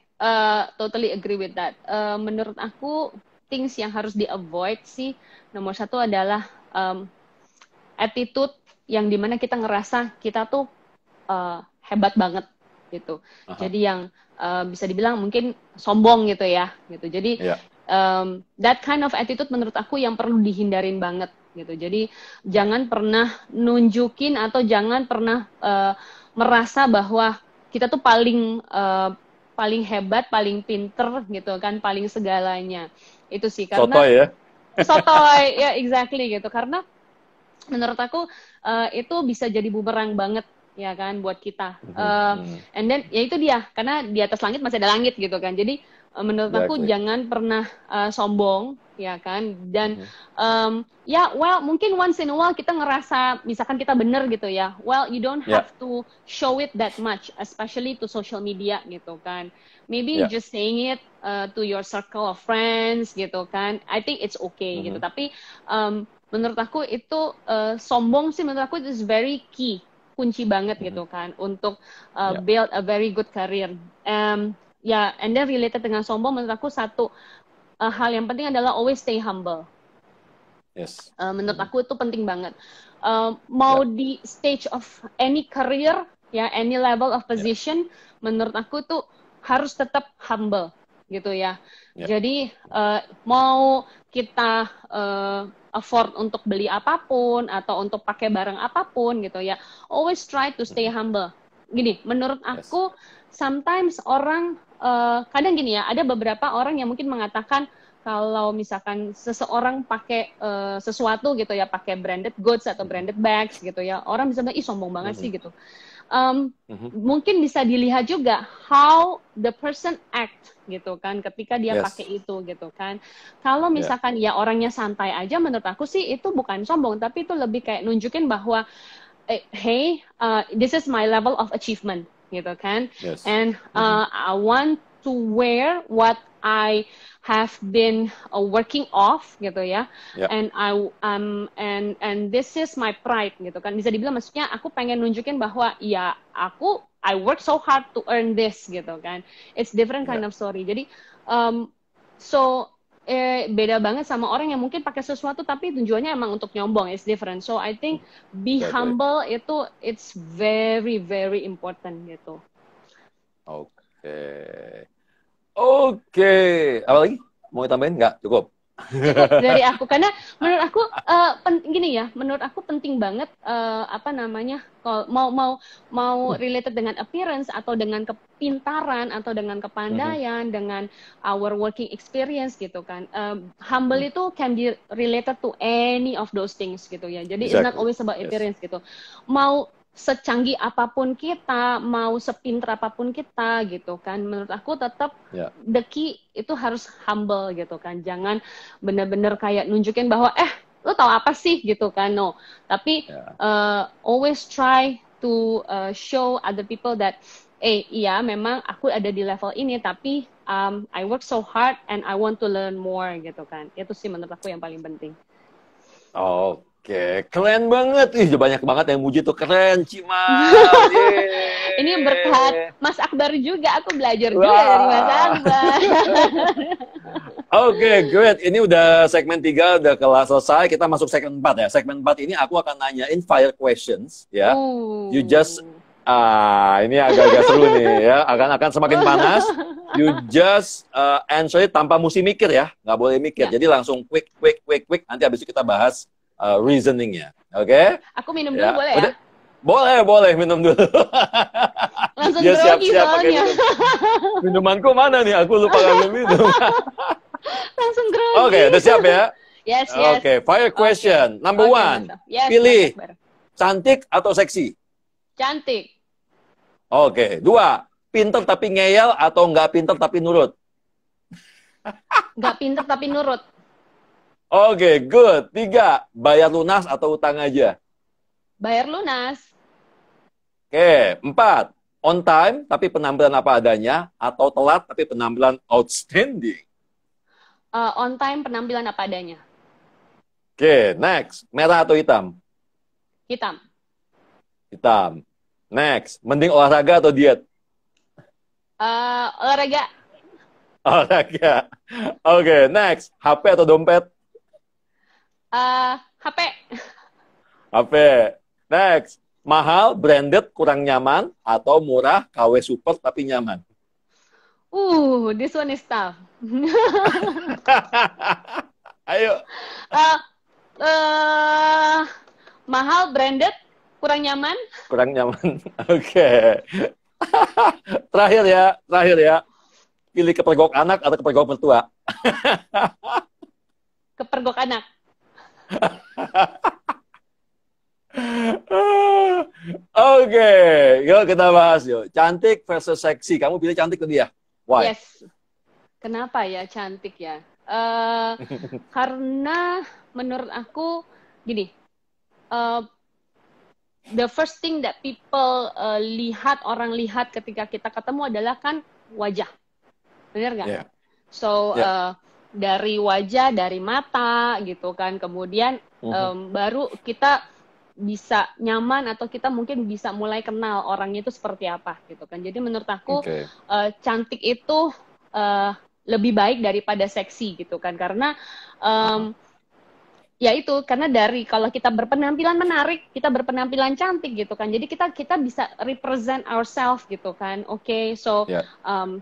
Totally agree with that. Menurut aku things yang harus di avoid sih, nomor 1 adalah attitude yang dimana kita ngerasa kita tuh hebat banget gitu. Jadi yang bisa dibilang mungkin sombong gitu ya, gitu. Jadi that kind of attitude menurut aku yang perlu dihindarin banget gitu. Jadi jangan pernah nunjukin atau jangan pernah merasa bahwa kita tuh paling hebat, paling pinter gitu kan, paling segalanya. Itu sih karena sotoy ya. Sotoy ya, exactly gitu. Karena menurut aku itu bisa jadi bumerang banget ya kan buat kita. And then ya itu dia, karena di atas langit masih ada langit gitu kan. Jadi menurut aku jangan pernah sombong ya kan. Dan mungkin once in a while kita ngerasa misalkan kita bener gitu ya. Well, you don't have to show it that much, especially to social media gitu kan. Maybe just saying it to your circle of friends gitu kan. I think it's okay gitu. Tapi menurut aku itu sombong sih, menurut aku itu is very key, kunci banget gitu kan untuk build a very good career. And then related dengan sombong, menurut aku satu hal yang penting adalah always stay humble. Yes. Menurut aku itu penting banget. Mau di stage of any career ya, any level of position, menurut aku tuh harus tetap humble gitu ya. Ya. Jadi mau kita afford untuk beli apapun atau untuk pakai barang apapun gitu ya, always try to stay humble. Gini, menurut Yes. aku sometimes orang kadang gini ya, ada beberapa orang yang mungkin mengatakan kalau misalkan seseorang pakai sesuatu gitu ya, pakai branded goods atau branded bags gitu ya, orang bisa bilang, ih sombong banget sih gitu. Mungkin bisa dilihat juga how the person act gitu kan, ketika dia Yes. pakai itu gitu kan. Kalau Ya. misalkan ya orangnya santai aja, menurut aku sih itu bukan sombong, tapi itu lebih kayak nunjukin bahwa hey, this is my level of achievement, gitu kan. Yes. And I want to wear what I have been working off, gitu ya. Ya. And and this is my pride, gitu kan. Bisa dibilang maksudnya aku pengen nunjukin bahwa ya I work so hard to earn this, gitu kan. It's different kind Ya. of story. Jadi so beda banget sama orang yang mungkin pakai sesuatu tapi tujuannya emang untuk nyombong. It's different. So I think be Exactly. humble itu it's very very important gitu. Oke. Oke. Apa lagi? Mau tambahin nggak? Cukup. Cukup dari aku karena menurut aku gini ya, menurut aku penting banget apa namanya, kalau mau related dengan appearance atau dengan kepintaran atau dengan kepandaian, dengan our working experience gitu kan. Humble itu can be related to any of those things gitu ya. Jadi it's not Exactly. always about Yes. appearance gitu. Mau secanggih apapun kita, mau sepintar apapun kita gitu kan, menurut aku tetap Ya. the key itu harus humble gitu kan. Jangan bener-bener kayak nunjukin bahwa lu tahu apa sih gitu kan, no. Tapi Ya. always try to show other people that iya memang aku ada di level ini, tapi I work so hard and I want to learn more gitu kan. Itu sih menurut aku yang paling penting. Oke, keren banget. Ih, banyak banget yang muji tuh, keren, Cimal. Ini berkat Mas Akbar juga, aku belajar juga dari Mas Akbar. Oke, great. Ini udah segmen 3, udah kelas selesai. Kita masuk segmen 4 ya. Segmen 4 ini aku akan nanyain fire questions ya. You just ini agak-agak seru nih ya. Akan semakin panas. You just answer it tanpa mesti mikir ya. Nggak boleh mikir. Jadi langsung quick. Nanti habis itu kita bahas reasoningnya. Oke? Aku minum dulu boleh ya? Udah? Boleh minum dulu. Langsung dia grogi siap-siap pakai soalnya. Minumanku mana nih? Aku lupa ngambil minum. Langsung grogi. Oke, udah siap ya? Yes. Oke, fire question. Number one. Yes, pilih cantik atau seksi? Cantik. Oke. 2. Pinter tapi ngeyel atau nggak pinter tapi nurut? Nggak pinter tapi nurut. Oke, good. 3. Bayar lunas atau utang aja? Bayar lunas. Oke. 4. On time tapi penampilan apa adanya atau telat tapi penampilan outstanding? On time penampilan apa adanya. Oke, next. Merah atau hitam? Hitam. Hitam. Next. Mending olahraga atau diet? Olahraga. Olahraga. Oke, next. HP atau dompet? HP. HP. Next. Mahal, branded, kurang nyaman, atau murah, KW support tapi nyaman? This one is tough. Ayo. Mahal, branded, kurang nyaman. Kurang nyaman. Oke. Terakhir ya. Pilih kepergok anak atau kepergok mertua? Kepergok anak. Oke, yuk kita bahas yuk. Cantik versus seksi. Kamu pilih cantik ke dia? Why? Yes. Kenapa ya cantik ya? Karena menurut aku gini, the first thing that people orang lihat ketika kita ketemu adalah kan wajah, benar nggak? Yeah. So dari wajah, dari mata gitu kan, kemudian baru kita bisa nyaman atau kita mungkin bisa mulai kenal orangnya itu seperti apa gitu kan. Jadi menurut aku cantik itu lebih baik daripada seksi gitu kan, karena ya itu karena dari kalau kita berpenampilan menarik, kita berpenampilan cantik gitu kan. Jadi kita bisa represent ourselves gitu kan. Oke, so Ya,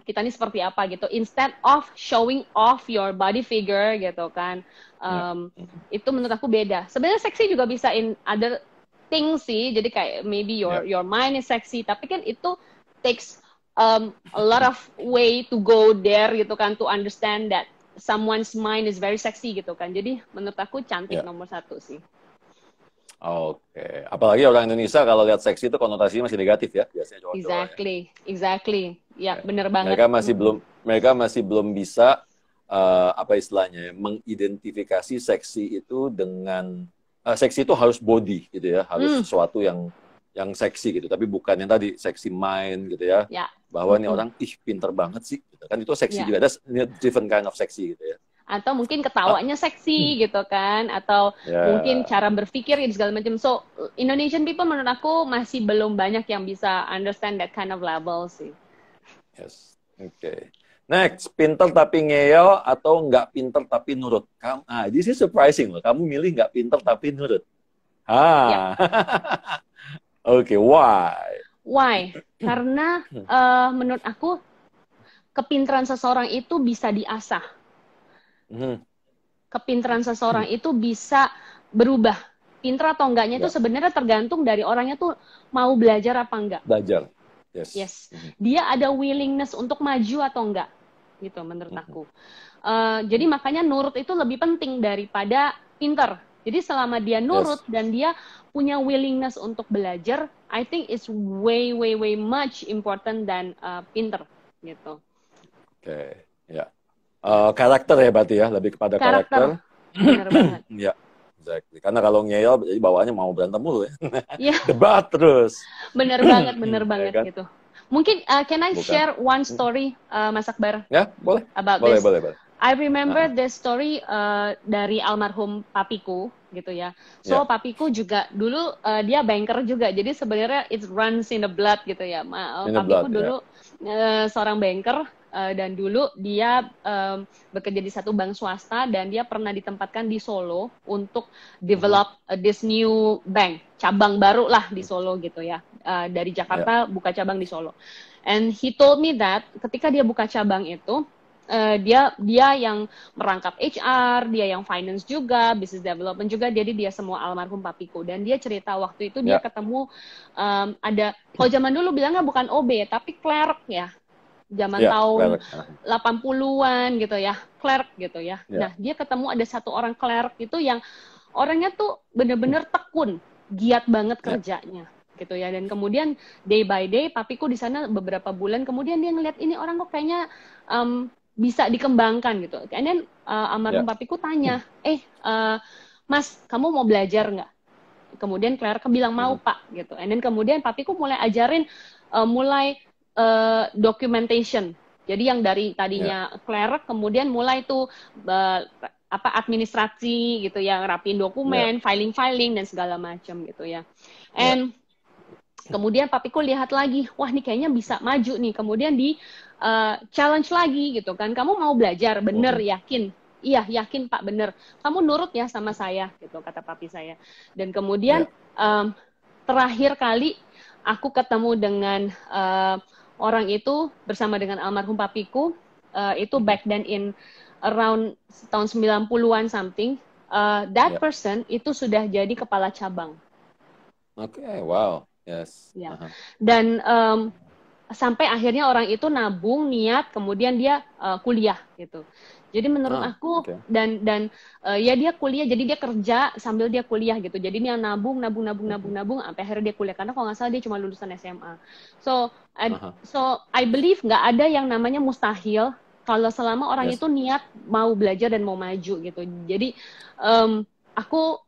kita ini seperti apa gitu. Instead of showing off your body figure gitu kan. ya. Itu menurut aku beda. Sebenarnya seksi juga bisa in other things sih. Jadi kayak maybe Ya. your mind is sexy, tapi kan itu takes a lot of way to go there gitu kan to understand that someone's mind is very sexy gitu kan. Jadi menurut aku cantik Ya. nomor satu sih. Oke. Apalagi orang Indonesia kalau lihat seksi itu konotasinya masih negatif ya, biasanya cowok-cowok ya. Exactly. Ya, Ya. bener banget. Mereka masih belum bisa apa istilahnya ya, mengidentifikasi seksi itu dengan seksi itu harus body gitu ya, harus sesuatu yang seksi gitu, tapi bukan yang tadi seksi mind gitu ya. Ya. Bahwa nih orang pinter banget sih gitu. Kan itu seksi Ya. juga, ada different kind of seksi gitu ya. Atau mungkin ketawanya seksi gitu kan, atau Ya. mungkin cara berpikir gitu segala macam. So Indonesian people menurut aku masih belum banyak yang bisa understand that kind of level sih. Yes. Oke. Next, pinter tapi ngeyel atau nggak pinter tapi nurut? This is surprising loh. Kamu milih nggak pinter tapi nurut. Oke, why? Why? Karena menurut aku kepintaran seseorang itu bisa diasah. Kepintaran seseorang itu bisa berubah. Pinter atau enggaknya itu sebenarnya tergantung dari orangnya tuh mau belajar apa enggak. Belajar. Yes. Dia ada willingness untuk maju atau enggak, gitu menurut aku. Jadi makanya nurut itu lebih penting daripada pinter. Jadi selama dia nurut dan dia punya willingness untuk belajar, I think it's way much important than pinter, gitu. Oke, ya. Karakter ya berarti ya, lebih kepada karakter. Benar banget. Ya, exactly. Karena kalau ngeyel, jadi bawaannya mau berantem mulu ya. Yeah. Debat terus. Bener banget kan? gitu. Mungkin can I share one story, Mas Akbar? Ya, boleh. About boleh, this. boleh. I remember the story dari almarhum papiku gitu ya. So papiku juga dulu dia banker juga. Jadi sebenarnya it runs in the blood gitu ya. Papiku dulu seorang banker dan dulu dia bekerja di satu bank swasta dan dia pernah ditempatkan di Solo untuk develop this new bank, cabang baru lah di Solo gitu ya. Dari Jakarta buka cabang di Solo. And he told me that ketika dia buka cabang itu dia yang merangkap HR, dia yang finance juga, business development juga, jadi dia semua almarhum papiku. Dan dia cerita waktu itu dia ketemu ada, kalau zaman dulu bilangnya bukan OB, tapi clerk ya, zaman tahun 80-an gitu ya, clerk gitu ya. Nah, dia ketemu ada satu orang clerk itu yang orangnya tuh bener-bener tekun, giat banget kerjanya. Gitu ya, dan kemudian day by day papiku di sana beberapa bulan, kemudian dia ngeliat ini orang kok kayaknya bisa dikembangkan gitu. And then almarhum papiku tanya, Mas, kamu mau belajar nggak? Kemudian clerk bilang mau Pak gitu. And then kemudian papiku mulai ajarin documentation. Jadi yang dari tadinya clerk kemudian mulai tuh administrasi gitu ya, rapiin dokumen, filing dan segala macam gitu ya. And kemudian papiku lihat lagi, wah nih kayaknya bisa maju nih. Kemudian di challenge lagi gitu kan, kamu mau belajar, bener, yakin? Iya, yakin Pak, bener. Kamu nurut ya sama saya, gitu kata papi saya. Dan kemudian terakhir kali aku ketemu dengan orang itu bersama dengan almarhum papiku, itu back then in around tahun 90-an something, that person itu sudah jadi kepala cabang. Oke, wow. Yes. Dan sampai akhirnya orang itu nabung niat, kemudian dia kuliah gitu. Jadi menurut aku dan ya dia kuliah, jadi dia kerja sambil dia kuliah gitu. Jadi dia nabung sampai akhirnya dia kuliah, karena kalau nggak salah dia cuma lulusan SMA. So I believe nggak ada yang namanya mustahil kalau selama orang itu niat mau belajar dan mau maju gitu. Jadi aku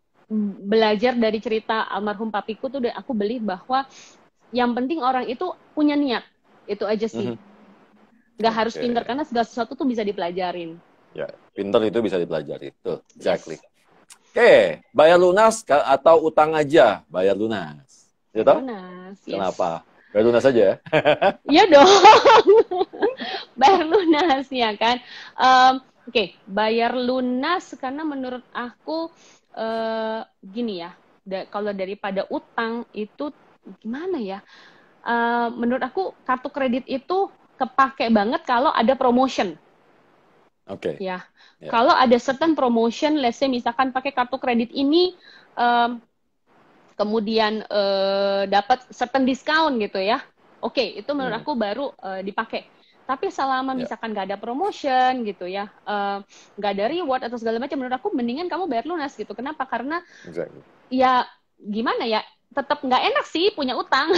belajar dari cerita almarhum papiku tuh, aku believe bahwa yang penting orang itu punya niat, itu aja sih. Nggak harus pinter, karena segala sesuatu tuh bisa dipelajarin. Ya, pinter itu bisa dipelajari, tuh, exactly. Oke, bayar lunas atau utang aja? Bayar lunas, gitu? Lunas. Kenapa? Bayar lunas aja ya? Iya dong, bayar lunas ya kan. Oke, bayar lunas karena menurut aku gini ya, kalau daripada utang itu gimana ya? Menurut aku kartu kredit itu kepake banget kalau ada promotion. Oke. Ya, Ya. kalau ada certain promotion, let's say misalkan pakai kartu kredit ini, kemudian dapat certain discount gitu ya. Oke, itu menurut aku baru dipakai. Tapi selama misalkan nggak ada promotion gitu ya, nggak ada reward atau segala macam, menurut aku mendingan kamu bayar lunas gitu. Kenapa? Karena ya gimana ya, tetap nggak enak sih punya utang.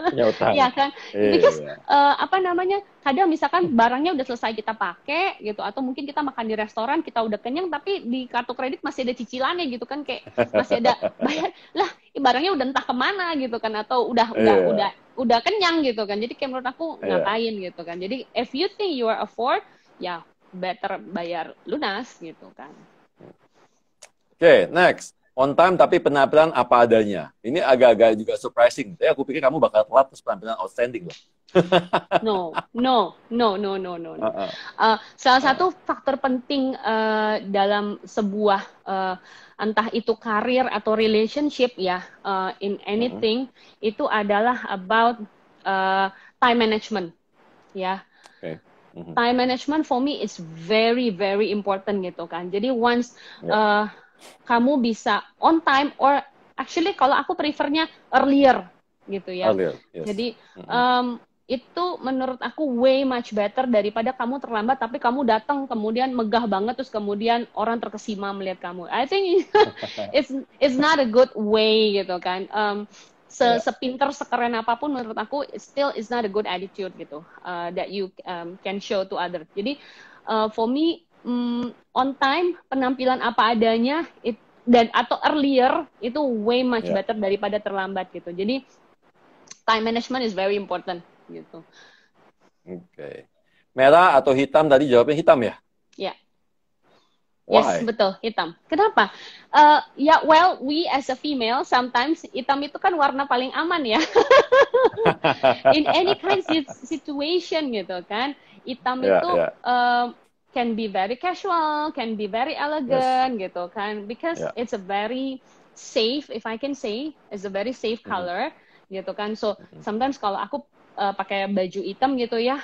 Punya utang. Ya kan? Because apa namanya? Kadang misalkan barangnya udah selesai kita pakai gitu, atau mungkin kita makan di restoran kita udah kenyang, tapi di kartu kredit masih ada cicilannya gitu kan, kayak masih ada bayar lah, barangnya udah entah kemana gitu kan, atau udah kenyang gitu kan. Jadi kayak menurut aku ngapain gitu kan. Jadi if you think you are afford, ya better bayar lunas gitu kan. Oke, next. On time tapi penampilan apa adanya. Ini agak-agak juga surprising. Aku pikir kamu bakal telat terus penampilan outstanding loh. No. Salah satu faktor penting dalam sebuah entah itu karir atau relationship ya, in anything, itu adalah about time management, ya. Okay. Time management for me is very very important gitu kan. Jadi once kamu bisa on time, or actually kalau aku prefernya earlier gitu ya. Earlier, yes. Jadi itu menurut aku way much better daripada kamu terlambat tapi kamu datang kemudian megah banget terus kemudian orang terkesima melihat kamu. I think it's not a good way gitu kan. Sepinter sekeren apapun menurut aku still is not a good attitude gitu that you can show to others. Jadi for me on time, penampilan apa adanya, dan atau earlier itu way much better daripada terlambat gitu. Jadi time management is very important gitu. Oke. Merah atau hitam, tadi jawabnya hitam ya? Ya. Why? Yes, betul, hitam. Kenapa? Well, we as a female, sometimes hitam itu kan warna paling aman ya. In any kind of situation gitu kan. Hitam itu can be very casual, can be very elegant gitu kan. Because it's a very safe, if I can say, it's a very safe color gitu kan. So, sometimes kalau aku pakai baju hitam gitu ya,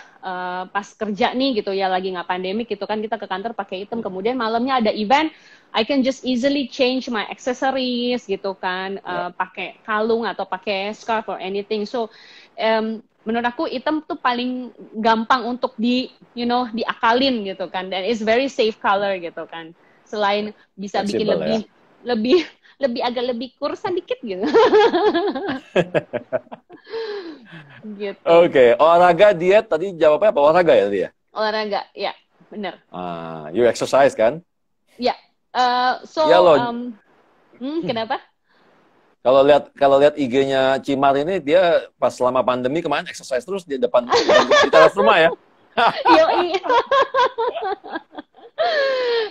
pas kerja nih gitu ya, lagi nggak pandemik gitu kan, kita ke kantor pakai hitam, kemudian malamnya ada event, I can just easily change my accessories gitu kan, pakai kalung atau pakai scarf or anything. So menurut aku hitam tuh paling gampang untuk diakalin gitu kan, dan it's very safe color gitu kan, selain bisa bikin lebih agak lebih kurusan dikit gitu. Gitu. Oke, olahraga, diet, tadi jawabnya apa? Olahraga ya tadi ya? Olahraga, ya, benar. You exercise kan? Ya, kenapa? Kalau lihat IG-nya Cimar ini, dia pas selama pandemi kemarin exercise terus di depan di teras rumah ya?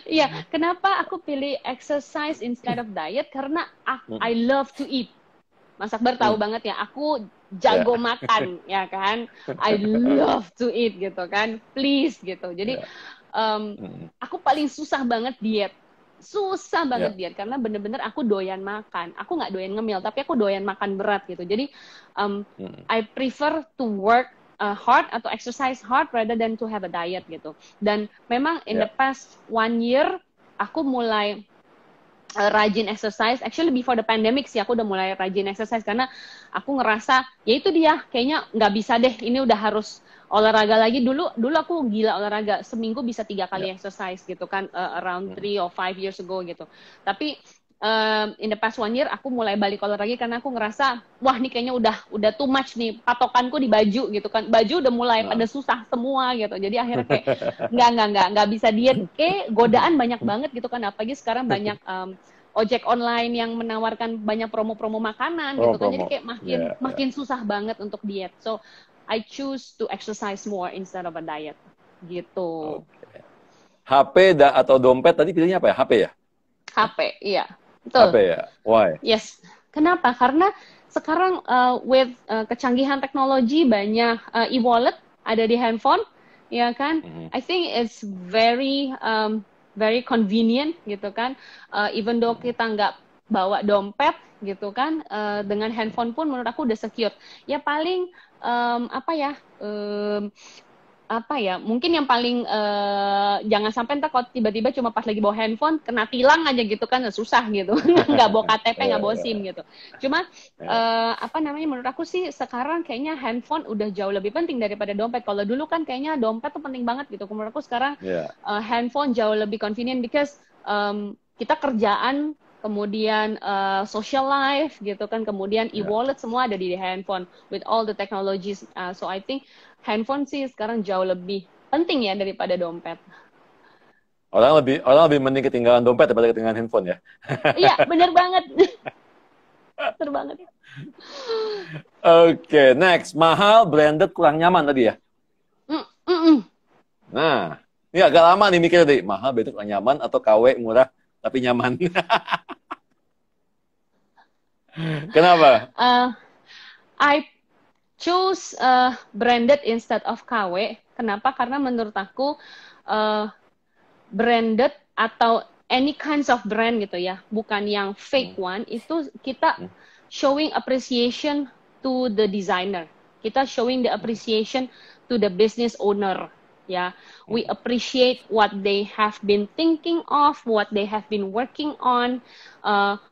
Iya, kenapa aku pilih exercise instead of diet? Karena I love to eat. Mas Akbar tahu banget ya, aku jago makan, ya kan? I love to eat gitu kan, please gitu. Jadi aku paling susah banget diet, diet karena bener-bener aku doyan makan. Aku nggak doyan ngemil, tapi aku doyan makan berat gitu. Jadi I prefer to work hard atau exercise hard rather than to have a diet gitu. Dan memang in the past 1 year aku mulai rajin exercise. Actually before the pandemic sih aku udah mulai rajin exercise, karena aku ngerasa ya itu dia, kayaknya nggak bisa deh, ini udah harus olahraga lagi. Dulu aku gila olahraga, seminggu bisa 3 kali exercise gitu kan, around 3 or 5 years ago gitu. Tapi in the past 1 year aku mulai balik olahraga karena aku ngerasa wah ini kayaknya udah too much nih, patokanku di baju gitu kan, baju udah mulai pada susah semua gitu. Jadi akhirnya kayak nggak bisa diet, godaan banyak banget gitu kan, apalagi sekarang banyak ojek online yang menawarkan banyak promo-promo makanan gitu kan, jadi kayak makin susah banget untuk diet. So I choose to exercise more instead of a diet gitu. HP atau dompet tadi pilihnya apa ya? HP ya? HP, iya. Betul. HP ya? Why? Yes. Kenapa? Karena sekarang with kecanggihan teknologi, banyak e-wallet ada di handphone, ya kan? I think it's very very convenient gitu kan. Even though kita nggak bawa dompet gitu kan, dengan handphone pun menurut aku udah secure. Ya paling mungkin yang paling jangan sampai ntar kalau tiba-tiba cuma pas lagi bawa handphone kena tilang aja gitu kan, susah gitu. Nggak bawa KTP, nggak bawa SIM gitu. Cuma menurut aku sih sekarang kayaknya handphone udah jauh lebih penting daripada dompet. Kalau dulu kan kayaknya dompet tuh penting banget gitu. Menurut aku sekarang handphone jauh lebih convenient because kita kerjaan, kemudian social life gitu kan, kemudian e-wallet semua ada di handphone with all the technologies. So I think handphone sih sekarang jauh lebih penting ya daripada dompet. Orang lebih mending ketinggalan dompet daripada ketinggalan handphone ya. Iya, bener banget. Bener banget. Oke, next. Mahal, branded, kurang nyaman tadi ya? Nah, ini agak lama nih mikir tadi. Mahal, branded, kurang nyaman, atau KW, murah, tapi nyaman. Kenapa? I choose branded instead of KW. Kenapa? Karena menurut aku branded atau any kinds of brand gitu ya, bukan yang fake one, itu kita showing appreciation to the designer. Kita showing the appreciation to the business owner. Ya, we appreciate what they have been thinking of, what they have been working on,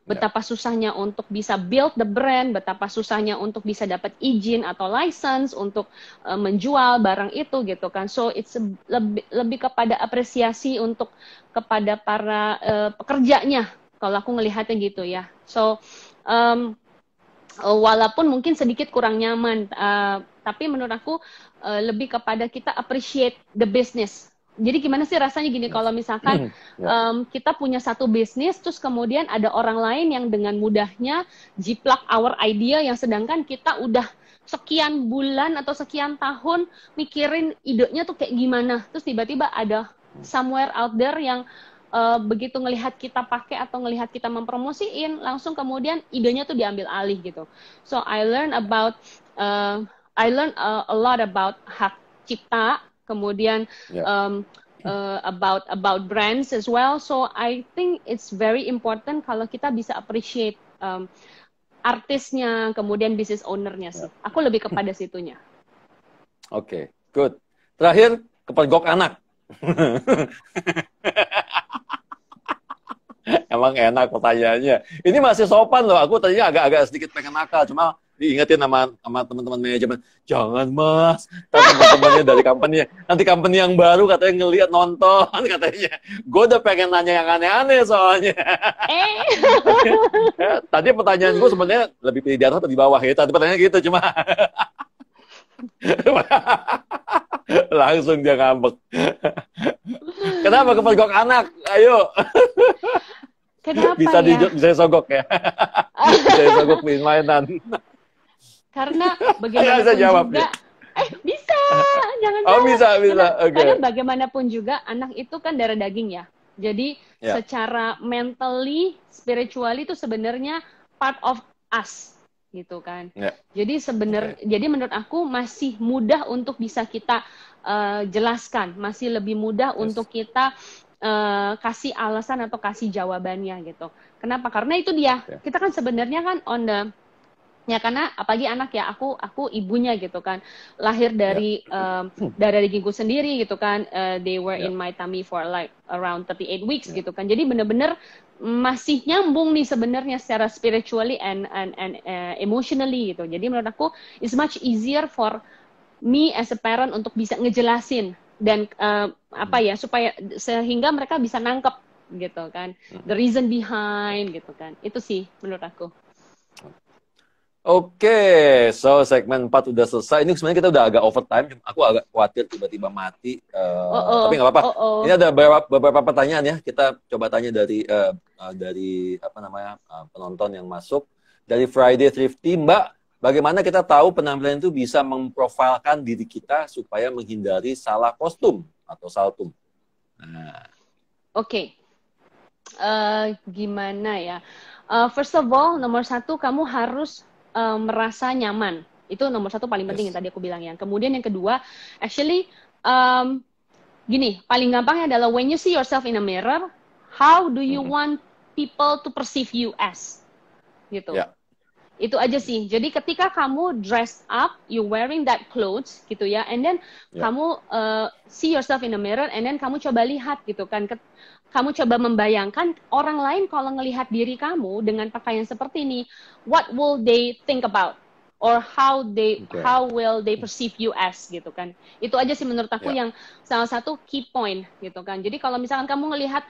betapa susahnya untuk bisa build the brand, betapa susahnya untuk bisa dapat izin atau license untuk menjual barang itu gitu kan. So it's lebih kepada apresiasi untuk kepada para pekerjanya, kalau aku ngelihatnya gitu ya. So walaupun mungkin sedikit kurang nyaman, tapi menurut aku lebih kepada kita appreciate the business. Jadi gimana sih rasanya gini, kalau misalkan kita punya satu bisnis, terus kemudian ada orang lain yang dengan mudahnya jiplak our idea, yang sedangkan kita udah sekian bulan atau sekian tahun mikirin idenya tuh kayak gimana, terus tiba-tiba ada somewhere out there yang begitu ngelihat kita pakai atau ngelihat kita mempromosiin, langsung kemudian idenya tuh diambil alih gitu. So I learn a lot about hak cipta, kemudian about brands as well. So I think it's very important kalau kita bisa appreciate artisnya, kemudian business ownernya sih. Aku lebih kepada situnya. Oke, good. Terakhir, kepergok anak. Emang enak pertanyaannya. Ini masih sopan loh. Aku tadinya agak sedikit pengen nakal, cuma diingetin sama teman-teman manajemen, jangan mas, teman-temannya dari company, nanti company yang baru katanya ngelihat nonton, katanya. Gue udah pengen nanya yang aneh-aneh soalnya. Tadi pertanyaan gue sebenarnya lebih pilih di atas atau di bawah ya. Tadi pertanyaan gitu, cuma langsung dia ngambek. Kenapa kepergok anak? Ayo. Kenapa bisa ya? Bisa sogok ya. Bisa sogok di mainan. Karena bagaimanapun juga, bisa, jangan salah. Bisa. Karena bagaimanapun juga anak itu kan darah daging ya. Jadi secara mentally, spiritually itu sebenarnya part of us, gitu kan. Jadi jadi menurut aku masih mudah untuk bisa kita jelaskan, masih lebih mudah untuk kita kasih alasan atau kasih jawabannya gitu. Kenapa? Karena itu dia. Kita kan sebenarnya kan ya karena apalagi anak ya, aku ibunya gitu kan, lahir dari darah dagingku sendiri gitu kan. They were in my tummy for like around 38 weeks gitu kan. Jadi bener-bener masih nyambung nih sebenarnya secara spiritually and emotionally gitu. Jadi menurut aku it's much easier for me as a parent untuk bisa ngejelasin dan supaya sehingga mereka bisa nangkep gitu kan, the reason behind gitu kan. Itu sih menurut aku. Oke, so segmen 4 udah selesai. Ini sebenarnya kita udah agak overtime. Aku agak khawatir tiba-tiba mati. Tapi nggak apa-apa. Ini ada beberapa pertanyaan ya. Kita coba tanya dari penonton yang masuk. Dari Friday Thrifty, Mbak, bagaimana kita tahu penampilan itu bisa memprofilkan diri kita supaya menghindari salah kostum atau saltum? Nah. Oke. Gimana ya? First of all, nomor satu, kamu harus merasa nyaman. Itu nomor satu paling penting yang tadi aku bilang ya. Kemudian yang kedua, actually gini, paling gampangnya adalah when you see yourself in a mirror, how do you want people to perceive you as? Gitu. Ya. Itu aja sih. Jadi ketika kamu dressed up, you wearing that clothes gitu ya, and then kamu see yourself in the mirror, and then kamu coba lihat gitu kan. Kamu coba membayangkan orang lain kalau ngelihat diri kamu dengan pakaian seperti ini, what will they think about? Or how will they perceive you as gitu kan. Itu aja sih menurut aku yang salah satu key point gitu kan. Jadi kalau misalkan kamu ngelihat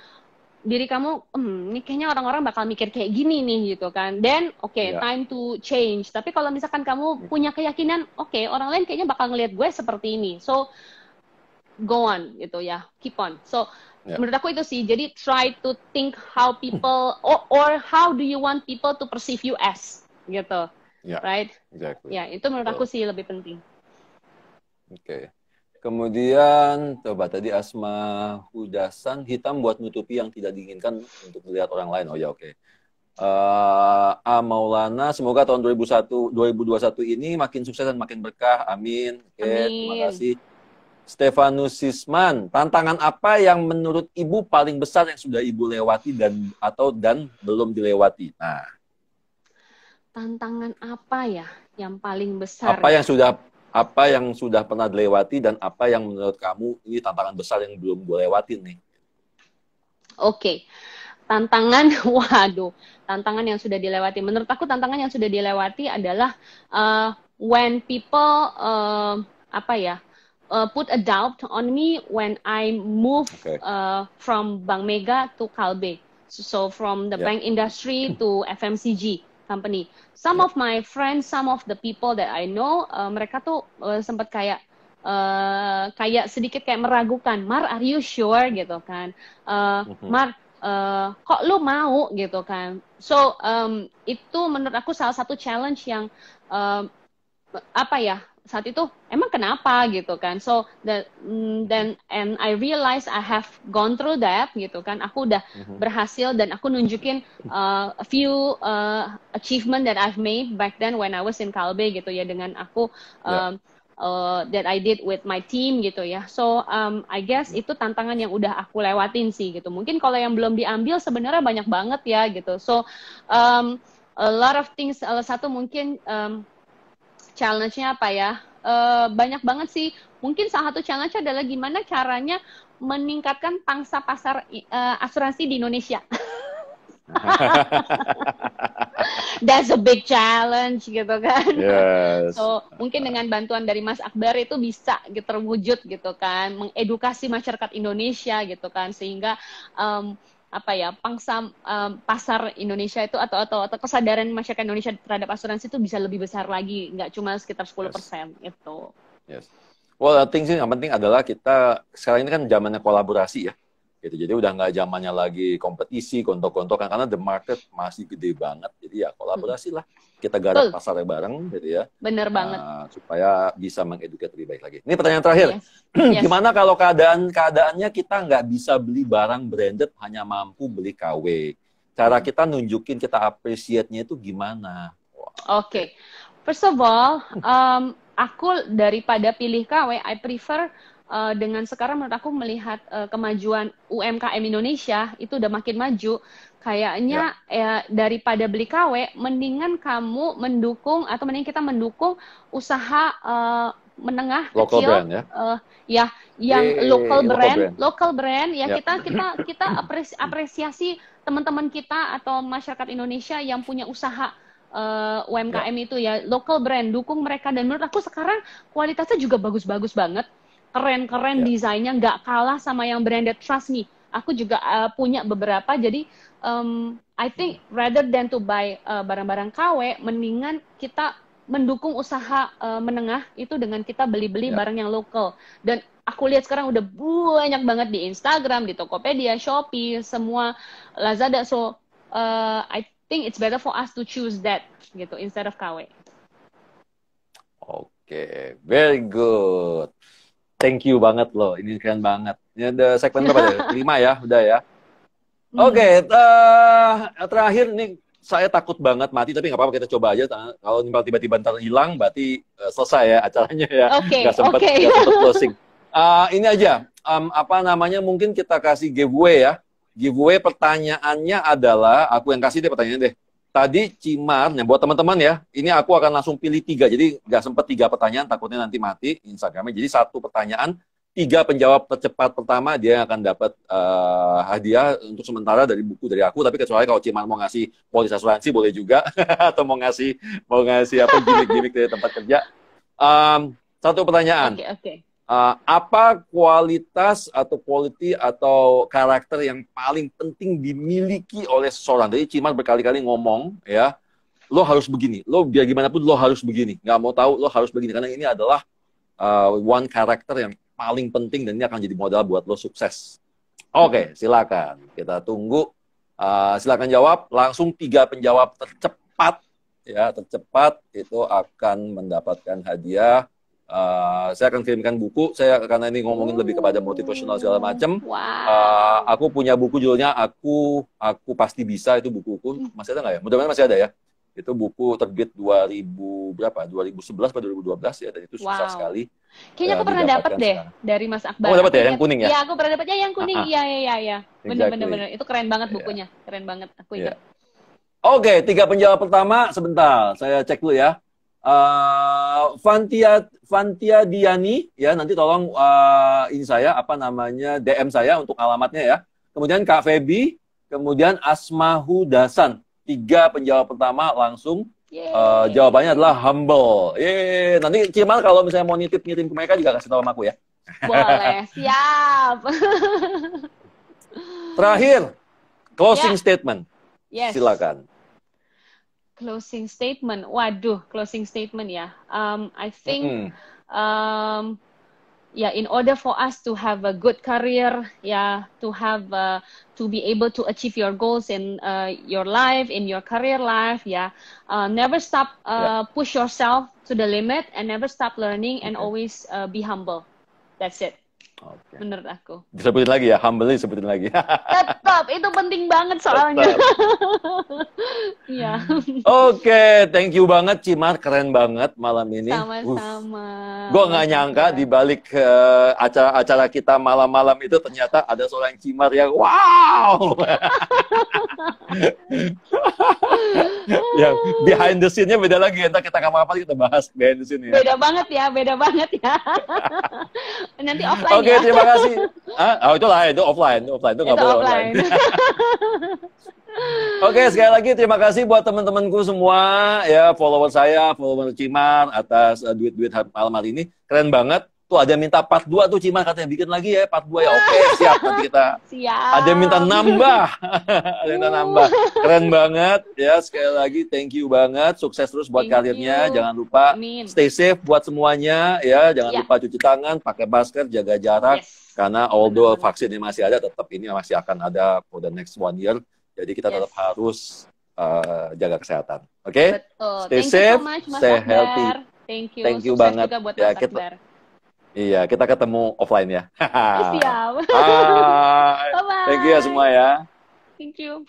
diri kamu, ini kayaknya orang-orang bakal mikir kayak gini nih gitu kan. Then, time to change. Tapi kalau misalkan kamu punya keyakinan, orang lain kayaknya bakal ngelihat gue seperti ini. So, go on gitu ya, keep on. So, menurut aku itu sih. Jadi, try to think how people, or how do you want people to perceive you as gitu. Right? Exactly. Ya, itu menurut aku sih lebih penting. Oke. Kemudian, coba tadi Asma Hudasan, hitam buat nutupi yang tidak diinginkan untuk dilihat orang lain. Oh ya, oke. A Maulana, semoga tahun 2021 ini makin sukses dan makin berkah. Amin. Oke, terima kasih. Stefanus Sisman, tantangan apa yang menurut Ibu paling besar yang sudah Ibu lewati dan belum dilewati? Nah, tantangan apa ya yang paling besar? Apa yang sudah pernah dilewati dan apa yang menurut kamu ini tantangan besar yang belum gue lewatin nih? Oke. Tantangan, tantangan yang sudah dilewati. Menurut aku tantangan yang sudah dilewati adalah when people put a doubt on me when I move from Bank Mega to Kalbe. So from the bank industry to FMCG company. Some of my friends, some of the people that I know, mereka tuh sempat kayak sedikit kayak meragukan, Mar, are you sure gitu kan? Mar, kok lu mau gitu kan? So itu menurut aku salah satu challenge yang saat itu emang kenapa gitu kan. So and I realize I have gone through that gitu kan. Aku udah berhasil dan aku nunjukin a few achievement that I've made back then when I was in Kalbe gitu ya, dengan aku that I did with my team gitu ya. So I guess itu tantangan yang udah aku lewatin sih gitu. Mungkin kalau yang belum diambil sebenarnya banyak banget ya gitu. So a lot of things. Salah satu mungkin challenge-nya apa ya? Banyak banget sih. Mungkin salah satu challenge adalah gimana caranya meningkatkan pangsa pasar asuransi di Indonesia. That's a big challenge gitu kan. Yes. So mungkin dengan bantuan dari Mas Akbar itu bisa terwujud gitu kan, mengedukasi masyarakat Indonesia gitu kan, sehingga pangsa pasar Indonesia itu atau kesadaran masyarakat Indonesia terhadap asuransi itu bisa lebih besar lagi, nggak cuma sekitar 10% itu. Yes. Well, yang penting adalah kita sekarang ini kan zamannya kolaborasi ya. Gitu. Jadi udah nggak zamannya lagi kompetisi, gontok-gontokan, karena the market masih gede banget. Jadi ya kolaborasi lah. Kita garap pasarnya bareng gitu ya. Bener banget. Supaya bisa mengedukasi lebih baik lagi. Ini pertanyaan terakhir. Yes. Gimana kalau keadaannya kita nggak bisa beli barang branded, hanya mampu beli KW? Cara kita nunjukin kita appreciate-nya itu gimana? Oke. First of all, aku daripada pilih KW, I prefer dengan sekarang menurut aku melihat kemajuan UMKM Indonesia itu udah makin maju, kayaknya daripada beli KW, mendingan kamu mendukung atau mending kita mendukung usaha menengah local kecil, brand, ya? Yang local brand ya. Kita apresiasi teman-teman kita atau masyarakat Indonesia yang punya usaha UMKM itu ya, local brand, dukung mereka. Dan menurut aku sekarang kualitasnya juga bagus-bagus banget. Keren-keren desainnya, nggak kalah sama yang branded. Trust me, aku juga punya beberapa. Jadi I think rather than to buy barang-barang KW, mendingan kita mendukung usaha menengah itu dengan kita beli-beli barang yang lokal. Dan aku lihat sekarang udah banyak banget di Instagram, di Tokopedia, Shopee, semua Lazada. So I think it's better for us to choose that gitu instead of KW. Oke, very good. Thank you banget loh, ini keren banget. Ini ada segmen berapa ya? 5 ya, udah ya. Oke, terakhir nih saya takut banget mati, tapi nggak apa-apa, kita coba aja. Kalau tiba-tiba ntar hilang, berarti selesai ya acaranya ya. Oke. Nggak sempet closing. Ini aja, apa namanya, mungkin kita kasih giveaway ya. Giveaway pertanyaannya adalah, aku yang kasih deh pertanyaan deh. Tadi Cimar, nah buat teman-teman ya, ini aku akan langsung pilih 3, jadi nggak sempat 3 pertanyaan, takutnya nanti mati Instagramnya. Jadi 1 pertanyaan, 3 penjawab tercepat pertama, dia akan dapat hadiah untuk sementara dari buku dari aku, tapi kecuali kalau Cimar mau ngasih polis asuransi boleh juga, atau mau ngasih apa gimmick-gimmick dari tempat kerja. 1 pertanyaan. Oke. Apa kualitas atau quality atau karakter yang paling penting dimiliki oleh seseorang? Jadi Cimar berkali-kali ngomong, ya, lo harus begini, lo biar gimana pun lo harus begini, nggak mau tahu lo harus begini, karena ini adalah one karakter yang paling penting dan ini akan jadi modal buat lo sukses. Oke, silakan, kita tunggu. Silakan jawab, langsung 3 penjawab tercepat, ya, tercepat itu akan mendapatkan hadiah. Saya akan kirimkan buku. Saya karena ini ngomongin lebih kepada motivasional segala macam. Wow. Aku punya buku judulnya Aku Pasti Bisa, itu bukuku. Masih ada nggak ya? Mudah-mudahan masih ada ya. Itu buku terbit 2000 berapa? 2011 atau 2012 ya, dan itu susah sekali. Kayaknya aku pernah dapat deh dari Mas Akbar. Oh, dapat ya yang kuning ya? Iya, aku pernah dapatnya yang kuning. Iya. Bener. Itu keren banget bukunya. Keren banget. Aku ingat. Oke, 3 penjawab pertama. Sebentar, saya cek dulu ya. Fantia Diani, ya, nanti tolong ini saya apa namanya DM saya untuk alamatnya ya. Kemudian Kak Feby, kemudian Asmahu Dasan. 3 penjawab pertama langsung jawabannya adalah humble. Nanti Cimar kalau misalnya mau ngirim ke mereka juga kasih tahu sama aku ya. Boleh, siap. Terakhir, closing statement. Yes. Silakan. Closing statement. Waduh, closing statement ya. I think in order for us to have a good career, to be able to achieve your goals in your life, in your career life, never stop push yourself to the limit and never stop learning and always be humble. That's it. Okay. Menurut aku. Disebutin lagi ya, humble disebutin lagi. Tetap, itu penting banget soalnya. Iya. Oke, thank you banget Cimar, keren banget malam ini. Sama-sama. Gue nggak nyangka di balik acara-acara kita malam-malam itu ternyata ada seorang Cimar yang wow. Yang behind the scene-nya beda lagi. Entar kita kapan-kapan kita bahas behind the scene-nya. Beda banget ya. Nanti offline. Oke, terima kasih. Itu offline. Itu nggak boleh online. Oke, sekali lagi terima kasih buat teman-temanku semua ya, follower Cimar atas duit-duit malam hari ini. Keren banget. Tuh ada yang minta part 2 tuh Cimar katanya bikin lagi ya part 2 ya. Oke, siap nanti kita. Siap. Ada yang minta nambah. Ada yang minta nambah. Keren banget ya, sekali lagi thank you banget. Sukses terus buat karirnya. Jangan lupa stay safe buat semuanya ya. Jangan lupa cuci tangan, pakai masker, jaga jarak. Karena although vaksin ini masih ada, tetap ini masih akan ada for the next 1 year. Jadi kita tetap harus jaga kesehatan. Oke? Stay safe, stay healthy. Thank you Sukses banget juga buat ya, Mas Akbar. Iya, kita ketemu offline ya. Siap. Bye. Bye-bye. Thank you ya semua ya. Thank you.